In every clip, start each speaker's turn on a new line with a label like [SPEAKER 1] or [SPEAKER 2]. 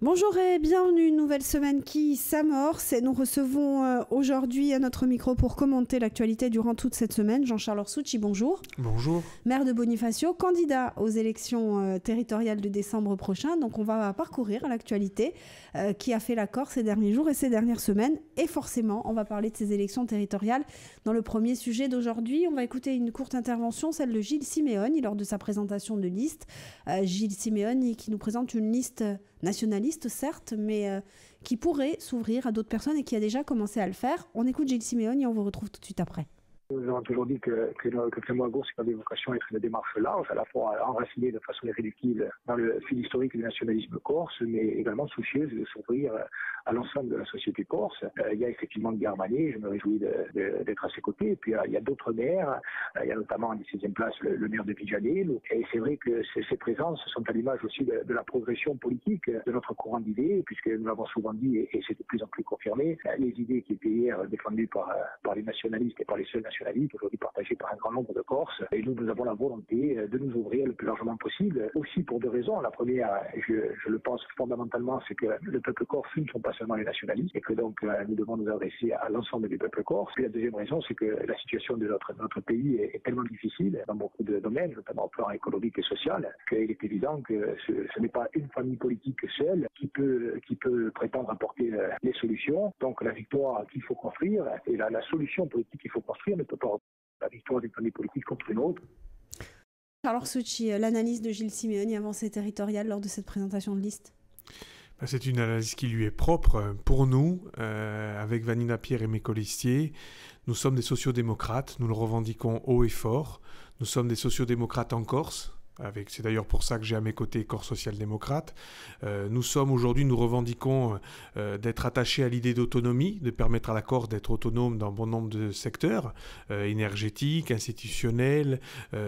[SPEAKER 1] Bonjour et bienvenue, une nouvelle semaine qui s'amorce et nous recevons aujourd'hui à notre micro pour commenter l'actualité durant toute cette semaine Jean-Charles Orsucci, bonjour.
[SPEAKER 2] Bonjour.
[SPEAKER 1] Maire de Bonifacio, candidat aux élections territoriales de décembre prochain. Donc on va parcourir l'actualité qui a fait la Corse ces derniers jours et ces dernières semaines. Et forcément, on va parler de ces élections territoriales dans le premier sujet d'aujourd'hui. On va écouter une courte intervention, celle de Gilles Simeoni lors de sa présentation de liste. Gilles Simeoni qui nous présente une liste nationaliste certes, mais qui pourrait s'ouvrir à d'autres personnes et qui a déjà commencé à le faire. On écoute Gilles Simeoni et on vous retrouve tout de suite après.
[SPEAKER 3] Nous avons toujours dit que Clément Gauche avait vocation à être une démarche large, à la fois enracinée de façon irréductible dans le fil historique du nationalisme corse, mais également soucieuse de s'ouvrir à l'ensemble de la société corse. Il y a effectivement Guy Armani, je me réjouis d'être à ses côtés. Et puis il y a d'autres maires, il y a notamment en 17e place le maire de Vigianil. Et c'est vrai que ces présences sont à l'image aussi de la progression politique de notre courant d'idées, puisque nous l'avons souvent dit, et c'est de plus en plus confirmé, les idées qui étaient hier défendues par les nationalistes et par les seuls nationalistes, aujourd'hui partagées par un grand nombre de Corses. Et nous avons la volonté de nous ouvrir le plus largement possible, aussi pour deux raisons. La première, je le pense fondamentalement, c'est que le peuple corse ne sont pas seulement les nationalistes, et que donc nous devons nous adresser à l'ensemble du peuple corse. Puis la deuxième raison, c'est que la situation de notre pays est tellement difficile dans beaucoup de domaines, notamment au plan économique et social, qu'il est évident que ce n'est pas une famille politique seule qui peut prétendre apporter les solutions. Donc la victoire qu'il faut construire et la solution politique qu'il faut construire ne peut pas la victoire d'une famille politique contre une autre.
[SPEAKER 1] Alors Orsucci, l'analyse de Gilles Simeoni avancée territoriale lors de cette présentation de liste.
[SPEAKER 2] C'est une analyse qui lui est propre. Pour nous, avec Vanina Pierre et mes colistiers, nous sommes des sociodémocrates, nous le revendiquons haut et fort. Nous sommes des sociodémocrates en Corse. C'est d'ailleurs pour ça que j'ai à mes côtés Corse social-démocrate. Nous revendiquons d'être attachés à l'idée d'autonomie, de permettre à la Corse d'être autonome dans bon nombre de secteurs, énergétiques, institutionnels,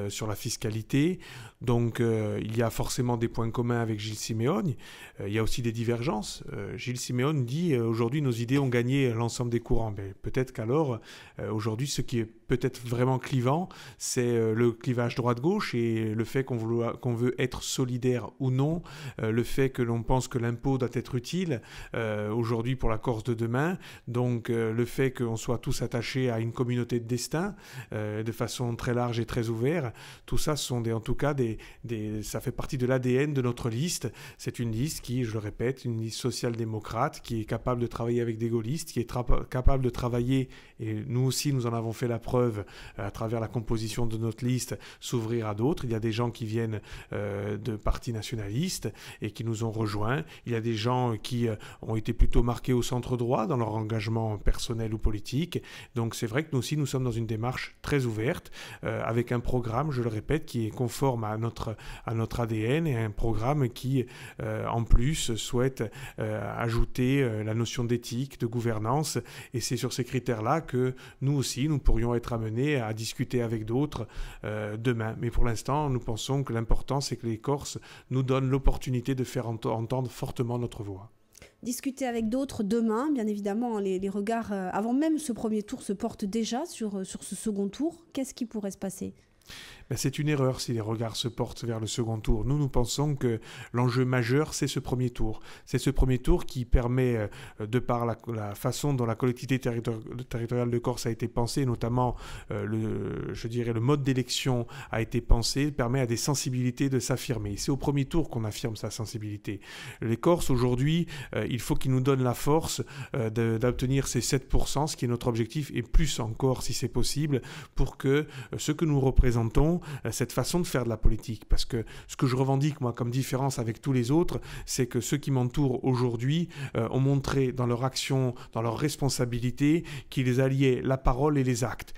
[SPEAKER 2] sur la fiscalité. Donc il y a forcément des points communs avec Gilles Simeoni. Il y a aussi des divergences. Gilles Simeoni dit aujourd'hui nos idées ont gagné l'ensemble des courants. Mais peut-être qu'alors, aujourd'hui, ce qui est peut-être vraiment clivant, c'est le clivage droite-gauche et le fait qu'on veut être solidaire ou non, le fait que l'on pense que l'impôt doit être utile aujourd'hui pour la Corse de demain, donc le fait qu'on soit tous attachés à une communauté de destin de façon très large et très ouverte, tout ça sont en tout cas ça fait partie de l'ADN de notre liste. C'est une liste qui, je le répète, une liste social-démocrate qui est capable de travailler avec des gaullistes, qui est capable de travailler, et nous aussi nous en avons fait la preuve à travers la composition de notre liste, s'ouvrir à d'autres. Il y a des gens qui viennent de partis nationalistes et qui nous ont rejoints. Il y a des gens qui ont été plutôt marqués au centre droit dans leur engagement personnel ou politique. Donc c'est vrai que nous aussi, nous sommes dans une démarche très ouverte, avec un programme, je le répète, qui est conforme à notre ADN et un programme qui, en plus, souhaite ajouter la notion d'éthique, de gouvernance. Et c'est sur ces critères-là que nous aussi, nous pourrions être amenés à discuter avec d'autres demain. Mais pour l'instant, nous pensons que l'important, c'est que les Corses nous donnent l'opportunité de faire entendre fortement notre voix.
[SPEAKER 1] Discuter avec d'autres demain, bien évidemment, les regards, avant même ce premier tour, se portent déjà sur ce second tour. Qu'est-ce qui pourrait se passer ?
[SPEAKER 2] C'est une erreur si les regards se portent vers le second tour. Nous pensons que l'enjeu majeur, c'est ce premier tour. C'est ce premier tour qui permet, de par la façon dont la collectivité territoriale de Corse a été pensée, notamment le mode d'élection a été pensé, permet à des sensibilités de s'affirmer. C'est au premier tour qu'on affirme sa sensibilité. Les Corses, aujourd'hui, il faut qu'ils nous donnent la force d'obtenir ces 7%, ce qui est notre objectif, et plus encore si c'est possible, pour que ce que nous représentons, cette façon de faire de la politique. Parce que ce que je revendique, moi, comme différence avec tous les autres, c'est que ceux qui m'entourent aujourd'hui ont montré dans leur action, dans leur responsabilité, qu'ils alliaient la parole et les actes.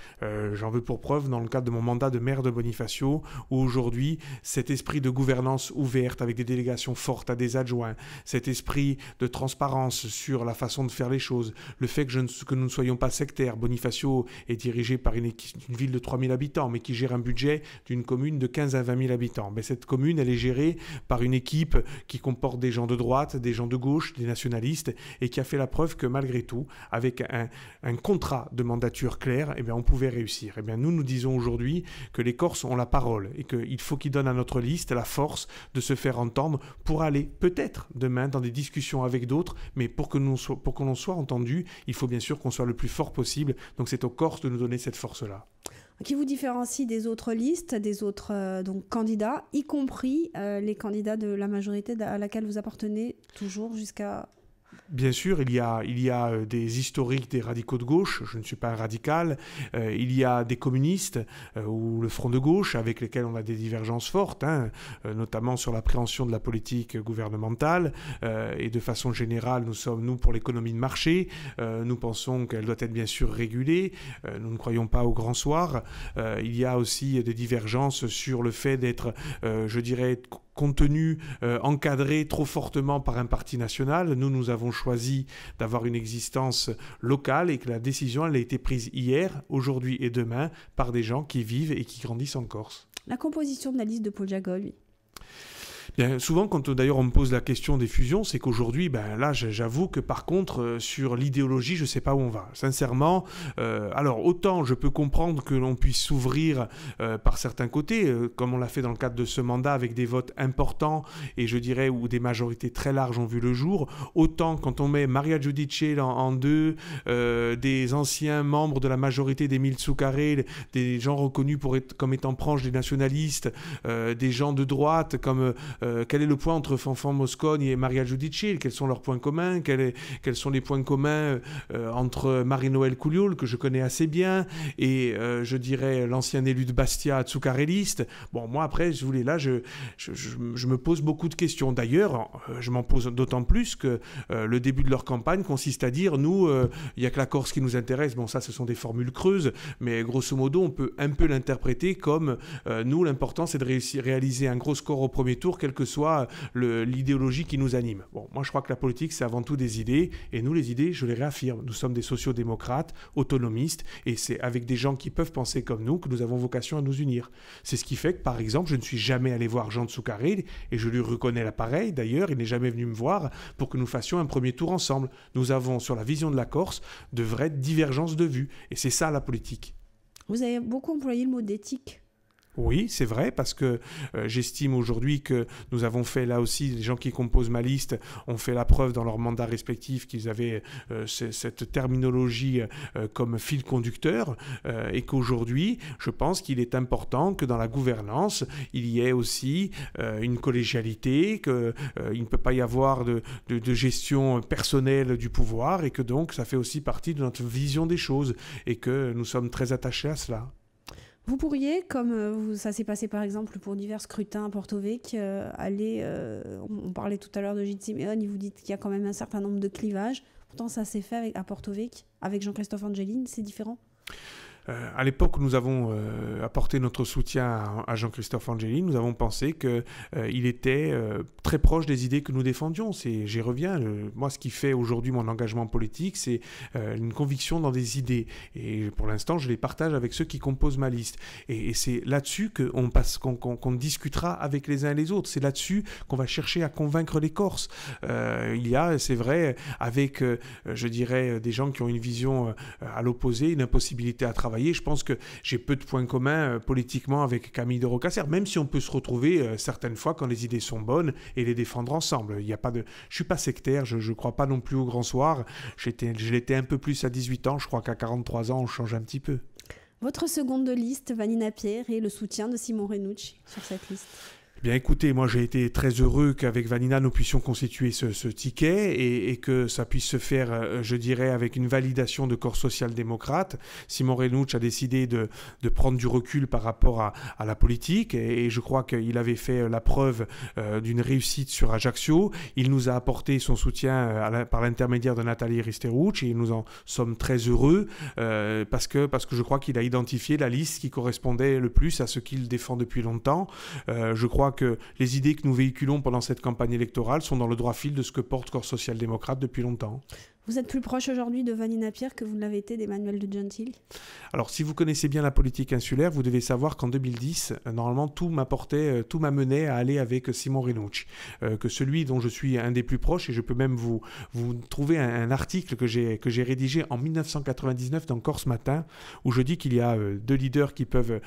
[SPEAKER 2] J'en veux pour preuve dans le cadre de mon mandat de maire de Bonifacio, où aujourd'hui, cet esprit de gouvernance ouverte, avec des délégations fortes à des adjoints, cet esprit de transparence sur la façon de faire les choses, le fait que nous ne soyons pas sectaires. Bonifacio est dirigé par une ville de 3000 habitants, mais qui gère un budget d'une commune de 15 à 20 000 habitants. Mais cette commune, elle est gérée par une équipe qui comporte des gens de droite, des gens de gauche, des nationalistes, et qui a fait la preuve que malgré tout, avec un contrat de mandature clair, eh bien, on pouvait réussir. Eh bien, nous disons aujourd'hui que les Corses ont la parole et qu'il faut qu'ils donnent à notre liste la force de se faire entendre pour aller peut-être demain dans des discussions avec d'autres, mais pour que l'on soit entendu, il faut bien sûr qu'on soit le plus fort possible. Donc c'est aux Corses de nous donner cette force-là.
[SPEAKER 1] Qui vous différencie des autres listes, des autres donc, candidats, y compris les candidats de la majorité à laquelle vous appartenez toujours jusqu'à...
[SPEAKER 2] Bien sûr, il y a des historiques des radicaux de gauche, je ne suis pas un radical, il y a des communistes ou le Front de gauche avec lesquels on a des divergences fortes, notamment sur l'appréhension de la politique gouvernementale et de façon générale, nous sommes pour l'économie de marché, nous pensons qu'elle doit être bien sûr régulée, nous ne croyons pas au grand soir, il y a aussi des divergences sur le fait d'être, je dirais, contenu, encadré trop fortement par un parti national. Nous avons choisi d'avoir une existence locale et que la décision, elle a été prise hier, aujourd'hui et demain par des gens qui vivent et qui grandissent en Corse.
[SPEAKER 1] La composition de la liste de Paul Jagol, lui.
[SPEAKER 2] Bien, souvent, quand d'ailleurs on me pose la question des fusions, c'est qu'aujourd'hui, là, j'avoue que par contre, sur l'idéologie, je ne sais pas où on va. Sincèrement, alors autant je peux comprendre que l'on puisse s'ouvrir par certains côtés, comme on l'a fait dans le cadre de ce mandat avec des votes importants et je dirais où des majorités très larges ont vu le jour, autant quand on met Maria Giudice en deux, des anciens membres de la majorité d'Émile Zuccarelli, des gens reconnus comme étant proches des nationalistes, des gens de droite comme... quel est le point entre Fanfan Moscone et Maria Giudice? Quels sont leurs points communs? Quels sont les points communs entre Marie-Noëlle Couliol, que je connais assez bien, et je dirais l'ancien élu de Bastia, Zuccarelliste? Bon, moi après, je me pose beaucoup de questions. D'ailleurs, je m'en pose d'autant plus que le début de leur campagne consiste à dire, nous, il n'y a que la Corse qui nous intéresse. Bon, ça, ce sont des formules creuses, mais grosso modo, on peut un peu l'interpréter comme, nous, l'important, c'est de réaliser un gros score au premier tour, quelle que soit l'idéologie qui nous anime. Bon, moi je crois que la politique c'est avant tout des idées, et nous les idées, je les réaffirme, nous sommes des sociodémocrates, autonomistes, et c'est avec des gens qui peuvent penser comme nous que nous avons vocation à nous unir. C'est ce qui fait que par exemple, je ne suis jamais allé voir Jean Zuccarelli, et je lui reconnais l'appareil, d'ailleurs, il n'est jamais venu me voir pour que nous fassions un premier tour ensemble. Nous avons sur la vision de la Corse de vraies divergences de vues, et c'est ça la politique.
[SPEAKER 1] Vous avez beaucoup employé le mot d'éthique.
[SPEAKER 2] Oui, c'est vrai, parce que j'estime aujourd'hui que nous avons fait là aussi, les gens qui composent ma liste ont fait la preuve dans leurs mandats respectifs qu'ils avaient cette terminologie comme fil conducteur et qu'aujourd'hui, je pense qu'il est important que dans la gouvernance, il y ait aussi une collégialité, qu'il ne peut pas y avoir de gestion personnelle du pouvoir et que donc ça fait aussi partie de notre vision des choses et que nous sommes très attachés à cela.
[SPEAKER 1] Vous pourriez, comme ça s'est passé par exemple pour divers scrutins à Porto Vecchio, aller, on parlait tout à l'heure de Gilles Simeone, il vous dit qu'il y a quand même un certain nombre de clivages. Pourtant, ça s'est fait à Porto Vecchio, avec Jean-Christophe Angelini, c'est différent.
[SPEAKER 2] À l'époque où nous avons apporté notre soutien à Jean-Christophe Angelini, nous avons pensé qu'il était très proche des idées que nous défendions. J'y reviens. Moi, ce qui fait aujourd'hui mon engagement politique, c'est une conviction dans des idées. Et pour l'instant, je les partage avec ceux qui composent ma liste. Et c'est là-dessus qu'on discutera avec les uns et les autres. C'est là-dessus qu'on va chercher à convaincre les Corses. Il y a, c'est vrai, avec, je dirais, des gens qui ont une vision à l'opposé, une impossibilité à travailler. Je pense que j'ai peu de points communs politiquement avec Camille de Rocasser, même si on peut se retrouver certaines fois quand les idées sont bonnes et les défendre ensemble. Je ne suis pas sectaire, je ne crois pas non plus au grand soir. Je l'étais un peu plus à 18 ans, je crois qu'à 43 ans, on change un petit peu. Votre
[SPEAKER 1] seconde liste, Vanina Pierre, et le soutien de Simon Renucci sur cette liste.
[SPEAKER 2] Bien écoutez, moi j'ai été très heureux qu'avec Vanina nous puissions constituer ce ticket et que ça puisse se faire, je dirais, avec une validation de corps social-démocrate. Simon Renucci a décidé de prendre du recul par rapport à la politique et je crois qu'il avait fait la preuve d'une réussite sur Ajaccio. Il nous a apporté son soutien par l'intermédiaire de Nathalie Risterucci et nous en sommes très heureux parce que je crois qu'il a identifié la liste qui correspondait le plus à ce qu'il défend depuis longtemps. Je crois que les idées que nous véhiculons pendant cette campagne électorale sont dans le droit fil de ce que porte Corps social-démocrate depuis longtemps.
[SPEAKER 1] Vous êtes plus proche aujourd'hui de Vanina Pierre que vous ne l'avez été d'Emmanuel De Gentili?
[SPEAKER 2] Alors, si vous connaissez bien la politique insulaire, vous devez savoir qu'en 2010, normalement, tout m'amenait à aller avec Simon Renucci, que celui dont je suis un des plus proches, et je peux même vous trouver un article que j'ai rédigé en 1999 dans Corse Matin, où je dis qu'il y a deux leaders qui peuvent,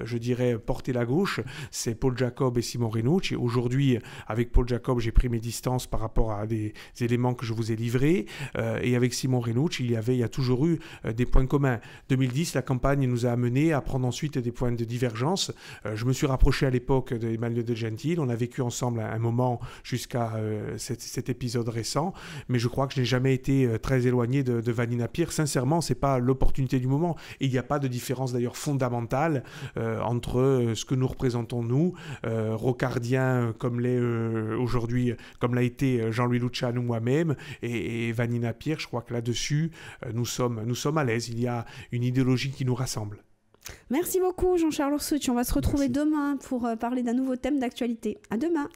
[SPEAKER 2] je dirais, porter la gauche, c'est Paul Jacob et Simon Renucci. Aujourd'hui, avec Paul Jacob, j'ai pris mes distances par rapport à des éléments que je vous ai livrés. Et avec Simon Renucci, il y a toujours eu des points communs. 2010, la campagne nous a amenés à prendre ensuite des points de divergence. Je me suis rapproché à l'époque d'Emmanuel De Gentili. On a vécu ensemble un moment jusqu'à cet épisode récent. Mais je crois que je n'ai jamais été très éloigné de Vanina Pierre. Sincèrement, ce n'est pas l'opportunité du moment. Et il n'y a pas de différence d'ailleurs fondamentale entre ce que nous représentons, nous, rocardiens comme l'est aujourd'hui, comme l'a été Jean-Louis Luciano, moi-même, et Vanina Pierre. Je crois que là-dessus, nous sommes à l'aise. Il y a une idéologie qui nous rassemble.
[SPEAKER 1] Merci beaucoup Jean-Charles Orsucci. On va se retrouver demain pour parler d'un nouveau thème d'actualité. À demain.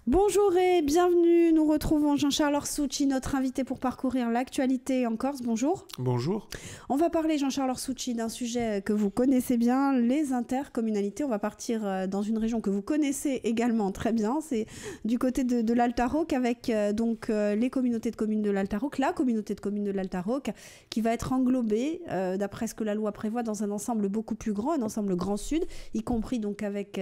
[SPEAKER 1] Bonjour et bienvenue. Nous retrouvons Jean-Charles Orsucci, notre invité pour parcourir l'actualité en Corse. Bonjour.
[SPEAKER 2] Bonjour.
[SPEAKER 1] On va parler, Jean-Charles Orsucci, d'un sujet que vous connaissez bien, les intercommunalités. On va partir dans une région que vous connaissez également très bien. C'est du côté de l'Alta Rocque avec les communautés de communes de l'Alta Rocque, la communauté de communes de l'Alta Rocque qui va être englobée, d'après ce que la loi prévoit, dans un ensemble beaucoup plus grand, un ensemble Grand Sud, y compris donc avec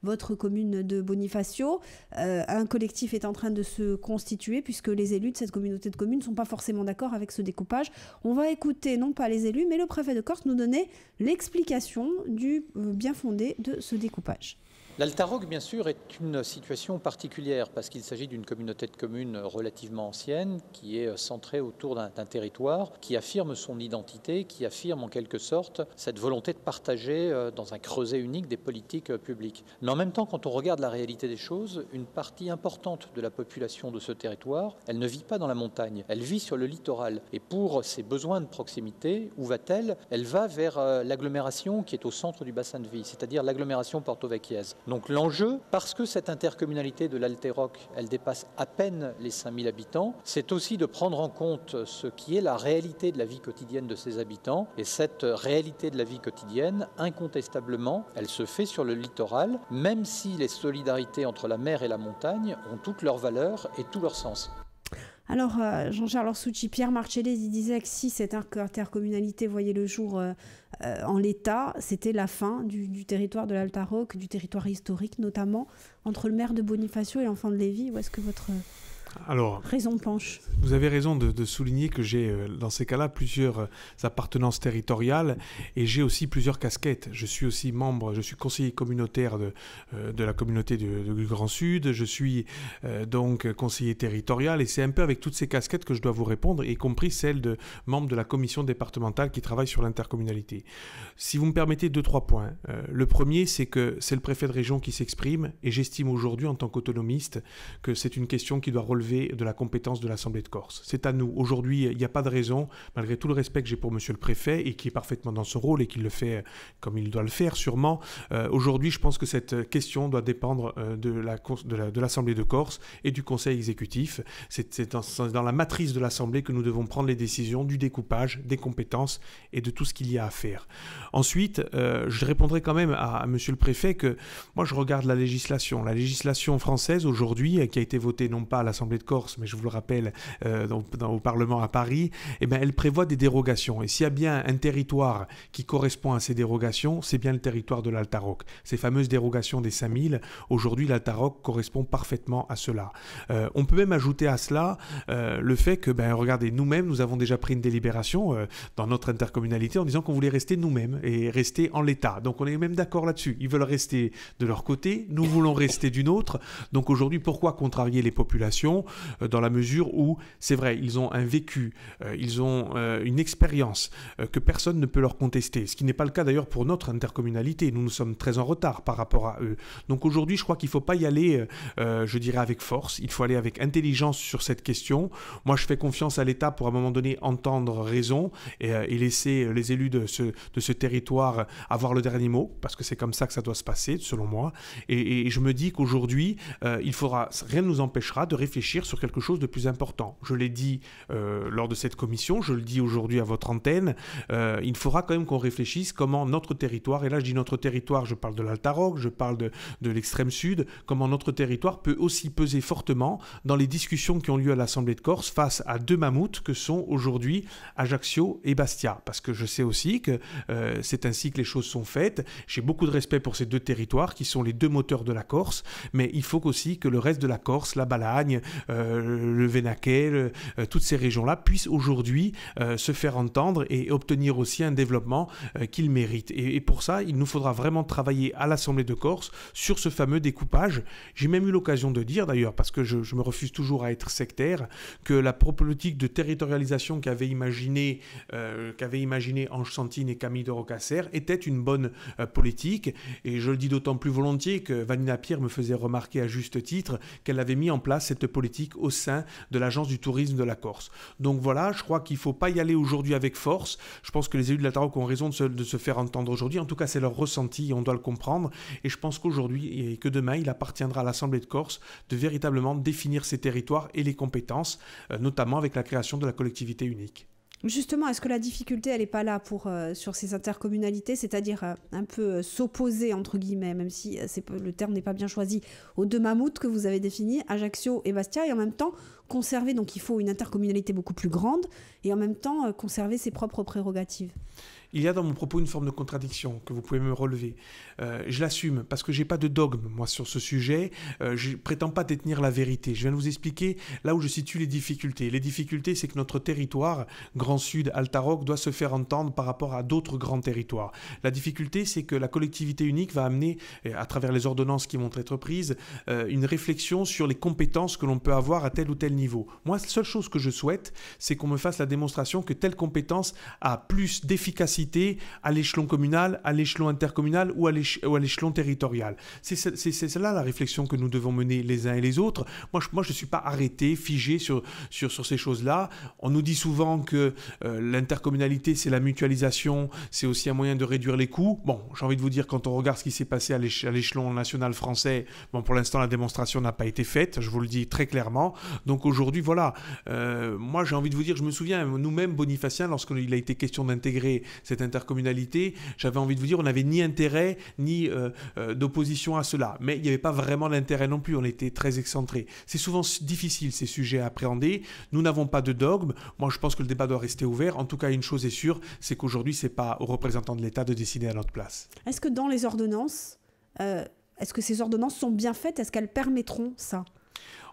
[SPEAKER 1] votre commune de Bonifacio. Un collectif est en train de se constituer puisque les élus de cette communauté de communes ne sont pas forcément d'accord avec ce découpage. On va écouter non pas les élus mais le préfet de Corse nous donner l'explication du bien fondé de ce découpage.
[SPEAKER 4] L'Alta Rocque, bien sûr, est une situation particulière parce qu'il s'agit d'une communauté de communes relativement ancienne qui est centrée autour d'un territoire qui affirme son identité, qui affirme en quelque sorte cette volonté de partager dans un creuset unique des politiques publiques. Mais en même temps, quand on regarde la réalité des choses, une partie importante de la population de ce territoire, elle ne vit pas dans la montagne, elle vit sur le littoral. Et pour ses besoins de proximité, où va-t-elle? Elle va vers l'agglomération qui est au centre du bassin de vie, c'est-à-dire l'agglomération Porto Vecchiese. Donc l'enjeu, parce que cette intercommunalité de l'Alta Rocque, elle dépasse à peine les 5000 habitants, c'est aussi de prendre en compte ce qui est la réalité de la vie quotidienne de ses habitants. Et cette réalité de la vie quotidienne, incontestablement, elle se fait sur le littoral, même si les solidarités entre la mer et la montagne ont toutes leurs valeurs et tout leur sens.
[SPEAKER 1] Alors, Jean-Charles Orsucci, Pierre Marcellesi disait que si cette intercommunalité voyait le jour en l'état, c'était la fin du territoire de l'Alta Rocque, du territoire historique notamment, entre le maire de Bonifacio et l'enfant de Lévis. Où est-ce que votre raison penche?
[SPEAKER 2] Vous avez raison de souligner que j'ai, dans ces cas-là, plusieurs appartenances territoriales et j'ai aussi plusieurs casquettes. Je suis aussi membre, je suis conseiller communautaire de la communauté du Grand Sud, je suis donc conseiller territorial et c'est un peu avec toutes ces casquettes que je dois vous répondre, y compris celle de membre de la commission départementale qui travaille sur l'intercommunalité. Si vous me permettez 2-3 points. Le premier, c'est que c'est le préfet de région qui s'exprime et j'estime aujourd'hui, en tant qu'autonomiste, que c'est une question qui doit relever de la compétence de l'Assemblée de Corse. C'est à nous. Aujourd'hui, il n'y a pas de raison, malgré tout le respect que j'ai pour monsieur le préfet et qui est parfaitement dans ce rôle et qui le fait comme il doit le faire sûrement. Aujourd'hui, je pense que cette question doit dépendre de l'Assemblée de Corse et du Conseil exécutif. C'est dans la matrice de l'Assemblée que nous devons prendre les décisions du découpage, des compétences et de tout ce qu'il y a à faire. Ensuite, je répondrai quand même à monsieur le préfet que moi, je regarde la législation. La législation française aujourd'hui, qui a été votée non pas à l'Assemblée de Corse, mais je vous le rappelle, au Parlement à Paris, eh bien, elle prévoit des dérogations. Et s'il y a bien un territoire qui correspond à ces dérogations, c'est bien le territoire de l'Alta Rocque. Ces fameuses dérogations des 5000, aujourd'hui, l'Alta Rocque correspond parfaitement à cela. On peut même ajouter à cela le fait que, regardez, nous-mêmes, nous avons déjà pris une délibération dans notre intercommunalité en disant qu'on voulait rester nous-mêmes et rester en l'état. Donc on est même d'accord là-dessus. Ils veulent rester de leur côté, nous voulons rester d'une autre. Donc aujourd'hui, pourquoi contrarier les populations dans la mesure où, c'est vrai, ils ont un vécu, ils ont une expérience que personne ne peut leur contester, ce qui n'est pas le cas d'ailleurs pour notre intercommunalité. Nous sommes très en retard par rapport à eux. Donc aujourd'hui, je crois qu'il ne faut pas y aller, je dirais, avec force. Il faut aller avec intelligence sur cette question. Moi, je fais confiance à l'État pour, à un moment donné, entendre raison et laisser les élus de ce territoire avoir le dernier mot, parce que c'est comme ça que ça doit se passer, selon moi. Et je me dis qu'aujourd'hui, rien ne nous empêchera de réfléchir réfléchir sur quelque chose de plus important. Je l'ai dit lors de cette commission, je le dis aujourd'hui à votre antenne, il faudra quand même qu'on réfléchisse comment notre territoire, et là je dis notre territoire, je parle de l'Altaroc, je parle de l'extrême sud, comment notre territoire peut aussi peser fortement dans les discussions qui ont lieu à l'Assemblée de Corse face à deux mammouths que sont aujourd'hui Ajaccio et Bastia. Parce que je sais aussi que c'est ainsi que les choses sont faites. J'ai beaucoup de respect pour ces deux territoires qui sont les deux moteurs de la Corse, mais il faut aussi que le reste de la Corse, la Balagne, le Vénaquais, toutes ces régions-là puissent aujourd'hui se faire entendre et obtenir aussi un développement qu'ils méritent. Et pour ça, il nous faudra vraiment travailler à l'Assemblée de Corse sur ce fameux découpage. J'ai même eu l'occasion de dire d'ailleurs, parce que je me refuse toujours à être sectaire, que la politique de territorialisation qu'avaient imaginé Ange Santine et Camille de Rocasser était une bonne politique. Et je le dis d'autant plus volontiers que Vanina Pierre me faisait remarquer à juste titre qu'elle avait mis en place cette politique au sein de l'Agence du tourisme de la Corse. Donc voilà, je crois qu'il ne faut pas y aller aujourd'hui avec force. Je pense que les élus de l'Altaroc ont raison de se faire entendre aujourd'hui. En tout cas, c'est leur ressenti et on doit le comprendre. Et je pense qu'aujourd'hui et que demain, il appartiendra à l'Assemblée de Corse de véritablement définir ces territoires et les compétences, notamment avec la création de la collectivité unique.
[SPEAKER 1] Justement, est-ce que la difficulté, elle n'est pas là sur ces intercommunalités, c'est-à-dire un peu s'opposer, entre guillemets, même si le terme n'est pas bien choisi, aux deux mammouths que vous avez définis, Ajaccio et Bastia, et en même temps conserver, donc il faut une intercommunalité beaucoup plus grande, et en même temps conserver ses propres prérogatives?
[SPEAKER 2] Il y a dans mon propos une forme de contradiction que vous pouvez me relever. Je l'assume parce que je n'ai pas de dogme, moi, sur ce sujet. Je ne prétends pas détenir la vérité. Je viens de vous expliquer là où je situe les difficultés. Les difficultés, c'est que notre territoire, Grand Sud, Altaroc, doit se faire entendre par rapport à d'autres grands territoires. La difficulté, c'est que la collectivité unique va amener, à travers les ordonnances qui vont être prises, une réflexion sur les compétences que l'on peut avoir à tel ou tel niveau. Moi, la seule chose que je souhaite, c'est qu'on me fasse la démonstration que telle compétence a plus d'efficacité à l'échelon communal, à l'échelon intercommunal ou à l'échelon territorial. C'est cela la réflexion que nous devons mener les uns et les autres. Moi, je ne suis pas arrêté, figé sur ces choses-là. On nous dit souvent que l'intercommunalité, c'est la mutualisation, c'est aussi un moyen de réduire les coûts. Bon, j'ai envie de vous dire, quand on regarde ce qui s'est passé à l'échelon national français, bon, pour l'instant, la démonstration n'a pas été faite, je vous le dis très clairement. Donc aujourd'hui, voilà, moi, j'ai envie de vous dire, je me souviens, nous-mêmes, Bonifaciens, lorsqu'il a été question d'intégrer cette intercommunalité, j'avais envie de vous dire, on n'avait ni intérêt, ni d'opposition à cela. Mais il n'y avait pas vraiment d'intérêt non plus, on était très excentrés. C'est souvent difficile, ces sujets à appréhender. Nous n'avons pas de dogme. Moi, je pense que le débat doit rester ouvert. En tout cas, une chose est sûre, c'est qu'aujourd'hui, ce n'est pas aux représentants de l'État de décider à notre place.
[SPEAKER 1] Est-ce que dans les ordonnances, est-ce que ces ordonnances sont bien faites? Est-ce qu'elles permettront ça?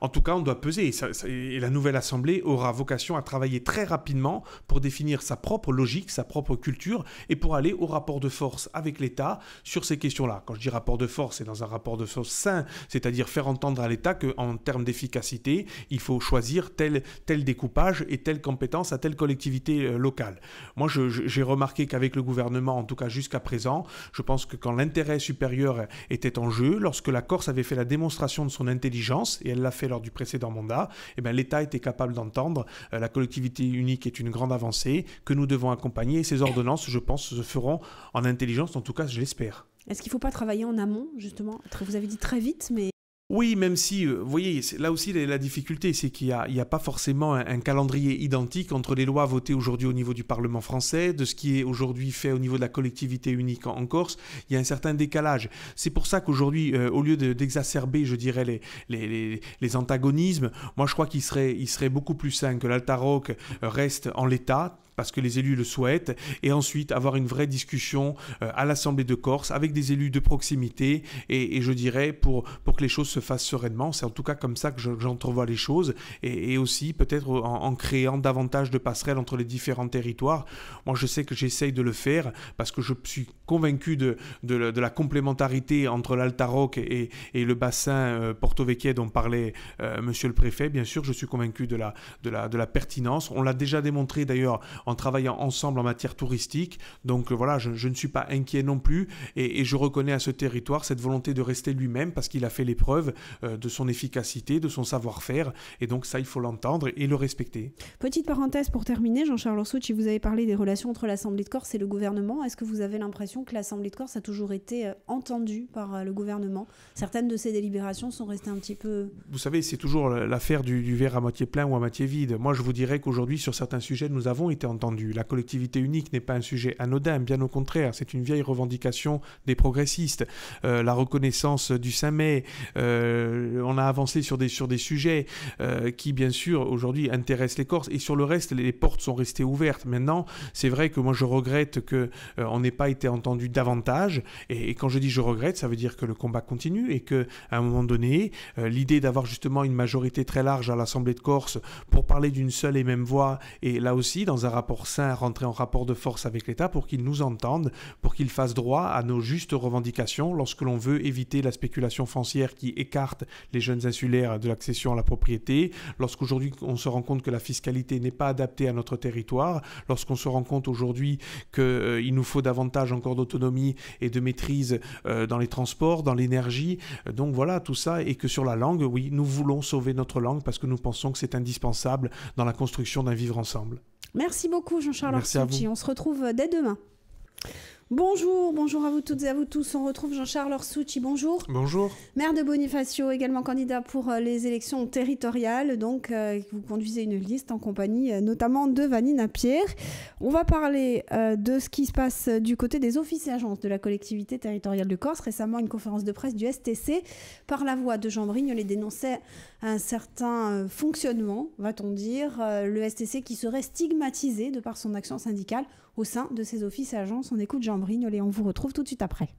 [SPEAKER 2] En tout cas, on doit peser et la nouvelle Assemblée aura vocation à travailler très rapidement pour définir sa propre logique, sa propre culture et pour aller au rapport de force avec l'État sur ces questions-là. Quand je dis rapport de force, c'est dans un rapport de force sain, c'est-à-dire faire entendre à l'État qu'en termes d'efficacité, il faut choisir tel découpage et telle compétence à telle collectivité locale. Moi, j'ai remarqué qu'avec le gouvernement, en tout cas jusqu'à présent, je pense que quand l'intérêt supérieur était en jeu, lorsque la Corse avait fait la démonstration de son intelligence, et elle l'a fait lors du précédent mandat, eh bien, l'État était capable d'entendre. La collectivité unique est une grande avancée que nous devons accompagner. Et ces ordonnances, je pense, se feront en intelligence. En tout cas, je l'espère.
[SPEAKER 1] Est-ce qu'il ne faut pas travailler en amont, justement? Vous avez dit très vite, mais...
[SPEAKER 2] Oui, même si, vous voyez, là aussi la difficulté, c'est qu'il n'y a pas forcément un calendrier identique entre les lois votées aujourd'hui au niveau du Parlement français, de ce qui est aujourd'hui fait au niveau de la collectivité unique en Corse. Il y a un certain décalage. C'est pour ça qu'aujourd'hui, au lieu d'exacerber, je dirais, les antagonismes, moi je crois qu'il serait beaucoup plus sain que l'Altaroc reste en l'état, parce que les élus le souhaitent, et ensuite avoir une vraie discussion à l'Assemblée de Corse avec des élus de proximité, et je dirais pour que les choses se fassent sereinement. C'est en tout cas comme ça que j'entrevois les choses, et aussi peut-être en créant davantage de passerelles entre les différents territoires. Moi, je sais que j'essaye de le faire, parce que je suis convaincu de la complémentarité entre l'Altaroc et le bassin Porto Vecchio dont parlait monsieur le préfet. Bien sûr, je suis convaincu de la pertinence. On l'a déjà démontré d'ailleurs en travaillant ensemble en matière touristique. Donc voilà, je ne suis pas inquiet non plus et je reconnais à ce territoire cette volonté de rester lui-même parce qu'il a fait l'épreuve de son efficacité, de son savoir-faire et donc ça il faut l'entendre et le respecter.
[SPEAKER 1] Petite parenthèse pour terminer, Jean-Charles Orsucci, vous avez parlé des relations entre l'Assemblée de Corse et le gouvernement. Est-ce que vous avez l'impression que l'Assemblée de Corse a toujours été entendue par le gouvernement? Certaines de ces délibérations sont restées un petit peu...
[SPEAKER 2] Vous savez, c'est toujours l'affaire du verre à moitié plein ou à moitié vide. Moi, je vous dirais qu'aujourd'hui, sur certains sujets, nous avons été entendus. La collectivité unique n'est pas un sujet anodin, bien au contraire. C'est une vieille revendication des progressistes. La reconnaissance du 5 mai, on a avancé sur des sujets qui, bien sûr, aujourd'hui intéressent les Corses. Et sur le reste, les portes sont restées ouvertes. Maintenant, c'est vrai que moi, je regrette qu'on n'ait pas été entendu davantage. Et quand je dis je regrette, ça veut dire que le combat continue et qu'à un moment donné, l'idée d'avoir justement une majorité très large à l'Assemblée de Corse pour parler d'une seule et même voix et là aussi, dans un rapport sain, rentrer en rapport de force avec l'État pour qu'il nous entende, pour qu'il fasse droit à nos justes revendications lorsque l'on veut éviter la spéculation foncière qui écarte les jeunes insulaires de l'accession à la propriété, lorsqu'aujourd'hui on se rend compte que la fiscalité n'est pas adaptée à notre territoire, lorsqu'on se rend compte aujourd'hui qu'il nous faut davantage encore d'autonomie et de maîtrise dans les transports, dans l'énergie. Donc voilà, tout ça, et que sur la langue, oui, nous voulons sauver notre langue parce que nous pensons que c'est indispensable dans la construction d'un vivre ensemble.
[SPEAKER 1] Merci beaucoup Jean-Charles Orsucci. On se retrouve dès demain. Bonjour à vous toutes et à vous tous. On retrouve Jean-Charles Orsucci. Bonjour.
[SPEAKER 2] Bonjour.
[SPEAKER 1] Maire de Bonifacio, également candidat pour les élections territoriales. Donc, vous conduisez une liste en compagnie notamment de Vanina Pierre. On va parler de ce qui se passe du côté des offices et agences de la collectivité territoriale de Corse. Récemment, une conférence de presse du STC, par la voix de Jean Brignolet, dénonçait un certain fonctionnement, va-t-on dire, le STC qui serait stigmatisé de par son action syndicale au sein de ces offices et agences. On écoute Jean Brignolet, on vous retrouve tout de suite après.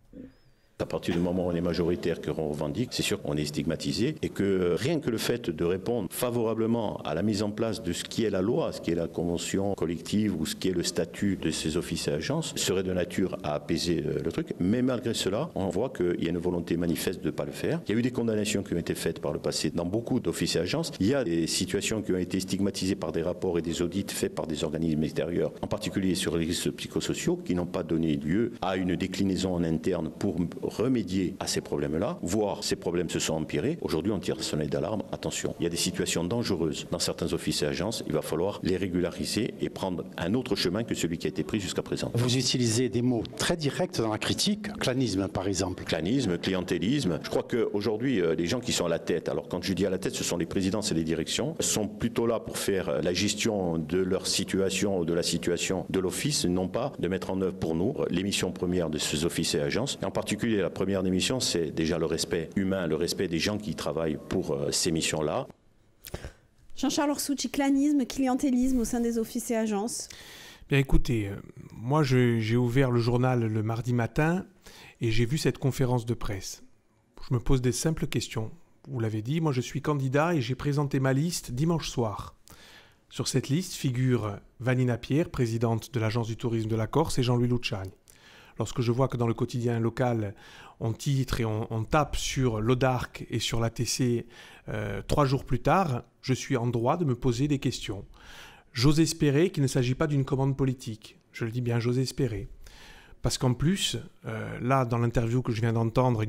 [SPEAKER 5] À partir du moment où on est majoritaire, qu'on revendique, c'est sûr qu'on est stigmatisé et que rien que le fait de répondre favorablement à la mise en place de ce qui est la loi, ce qui est la convention collective ou ce qui est le statut de ces offices et agences serait de nature à apaiser le truc. Mais malgré cela, on voit qu'il y a une volonté manifeste de ne pas le faire. Il y a eu des condamnations qui ont été faites par le passé dans beaucoup d'offices et agences. Il y a des situations qui ont été stigmatisées par des rapports et des audits faits par des organismes extérieurs, en particulier sur les risques psychosociaux, qui n'ont pas donné lieu à une déclinaison en interne pour remédier à ces problèmes-là, voire ces problèmes se sont empirés. Aujourd'hui, on tire le sonnet d'alarme. Attention, il y a des situations dangereuses dans certains offices et agences. Il va falloir les régulariser et prendre un autre chemin que celui qui a été pris jusqu'à présent.
[SPEAKER 6] Vous utilisez des mots très directs dans la critique. Clanisme, par exemple.
[SPEAKER 5] Clanisme, clientélisme. Je crois qu'aujourd'hui, les gens qui sont à la tête, alors quand je dis à la tête, ce sont les présidences et les directions, sont plutôt là pour faire la gestion de leur situation ou de la situation de l'office, non pas de mettre en œuvre pour nous les missions premières de ces offices et agences. Et en particulier, la première des missions, c'est déjà le respect humain, le respect des gens qui travaillent pour ces missions-là.
[SPEAKER 1] Jean-Charles Orsucci, clanisme, clientélisme au sein des offices et agences.
[SPEAKER 2] Bien écoutez, moi j'ai ouvert le journal le mardi matin et j'ai vu cette conférence de presse. Je me pose des simples questions. Vous l'avez dit, moi je suis candidat et j'ai présenté ma liste dimanche soir. Sur cette liste figurent Vanina Pierre, présidente de l'Agence du tourisme de la Corse, et Jean-Louis Luciani. Lorsque je vois que dans le quotidien local, on titre et on tape sur l'ODARC et sur l'ATC 3 jours plus tard, je suis en droit de me poser des questions. J'ose espérer qu'il ne s'agit pas d'une commande politique. Je le dis bien, j'ose espérer. Parce qu'en plus, là, dans l'interview que je viens d'entendre,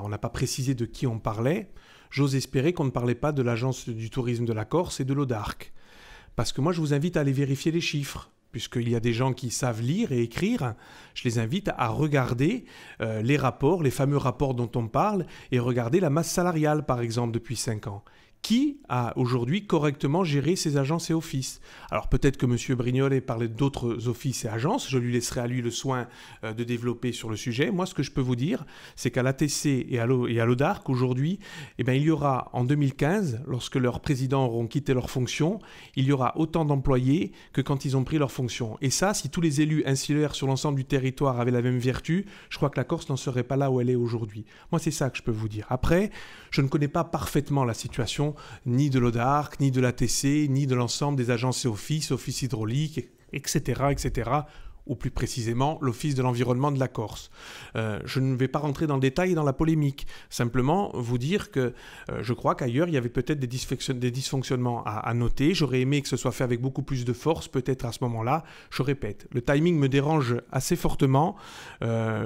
[SPEAKER 2] on n'a pas précisé de qui on parlait. J'ose espérer qu'on ne parlait pas de l'Agence du tourisme de la Corse et de l'ODARC. Parce que moi, je vous invite à aller vérifier les chiffres. Puisqu'il y a des gens qui savent lire et écrire, je les invite à regarder les rapports, les fameux rapports dont on parle, et regarder la masse salariale, par exemple, depuis 5 ans. Qui a aujourd'hui correctement géré ces agences et offices? Alors peut-être que M. Brignolet parlait d'autres offices et agences, je lui laisserai à lui le soin de développer sur le sujet. Moi, ce que je peux vous dire, c'est qu'à l'ATC et à l'ODARC, aujourd'hui, il y aura en 2015, lorsque leurs présidents auront quitté leurs fonctions, il y aura autant d'employés que quand ils ont pris leurs fonctions. Et ça, si tous les élus insulaires sur l'ensemble du territoire avaient la même vertu, je crois que la Corse n'en serait pas là où elle est aujourd'hui. Moi, c'est ça que je peux vous dire. Après, je ne connais pas parfaitement la situation ni de l'ODARC, ni de l'ATC, ni de l'ensemble des agences et offices hydrauliques, etc., etc., ou plus précisément l'Office de l'environnement de la Corse. Je ne vais pas rentrer dans le détail et dans la polémique, simplement vous dire que je crois qu'ailleurs il y avait peut-être des dysfonctionnements à noter. J'aurais aimé que ce soit fait avec beaucoup plus de force, peut-être à ce moment-là. Je répète, le timing me dérange assez fortement.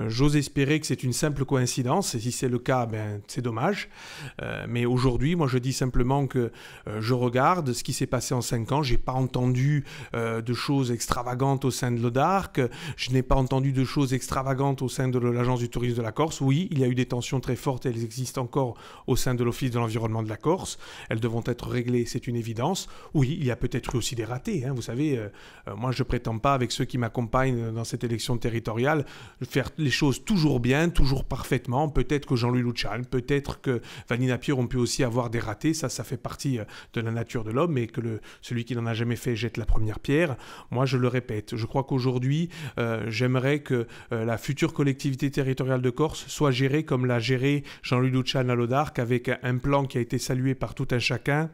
[SPEAKER 2] J'ose espérer que c'est une simple coïncidence, et si c'est le cas, c'est dommage. Mais aujourd'hui, moi je dis simplement que je regarde ce qui s'est passé en 5 ans. Je n'ai pas entendu de choses extravagantes au sein de l'ODARC, je n'ai pas entendu de choses extravagantes au sein de l'Agence du tourisme de la Corse. Oui, il y a eu des tensions très fortes, elles existent encore au sein de l'Office de l'environnement de la Corse. Elles devront être réglées, c'est une évidence. Oui, il y a peut-être eu aussi des ratés. Vous savez, moi je ne prétends pas, avec ceux qui m'accompagnent dans cette élection territoriale, faire les choses toujours bien, toujours parfaitement. Peut-être que Jean-Louis Lucian, peut-être que Vanina Pierre ont pu aussi avoir des ratés. Ça fait partie de la nature de l'homme, mais que celui qui n'en a jamais fait jette la première pierre. Moi, je le répète, je crois qu'aujourd'hui, j'aimerais que la future collectivité territoriale de Corse soit gérée comme l'a géré Jean-Louis Lucian à l'ODARC, avec un plan qui a été salué par tout un chacun.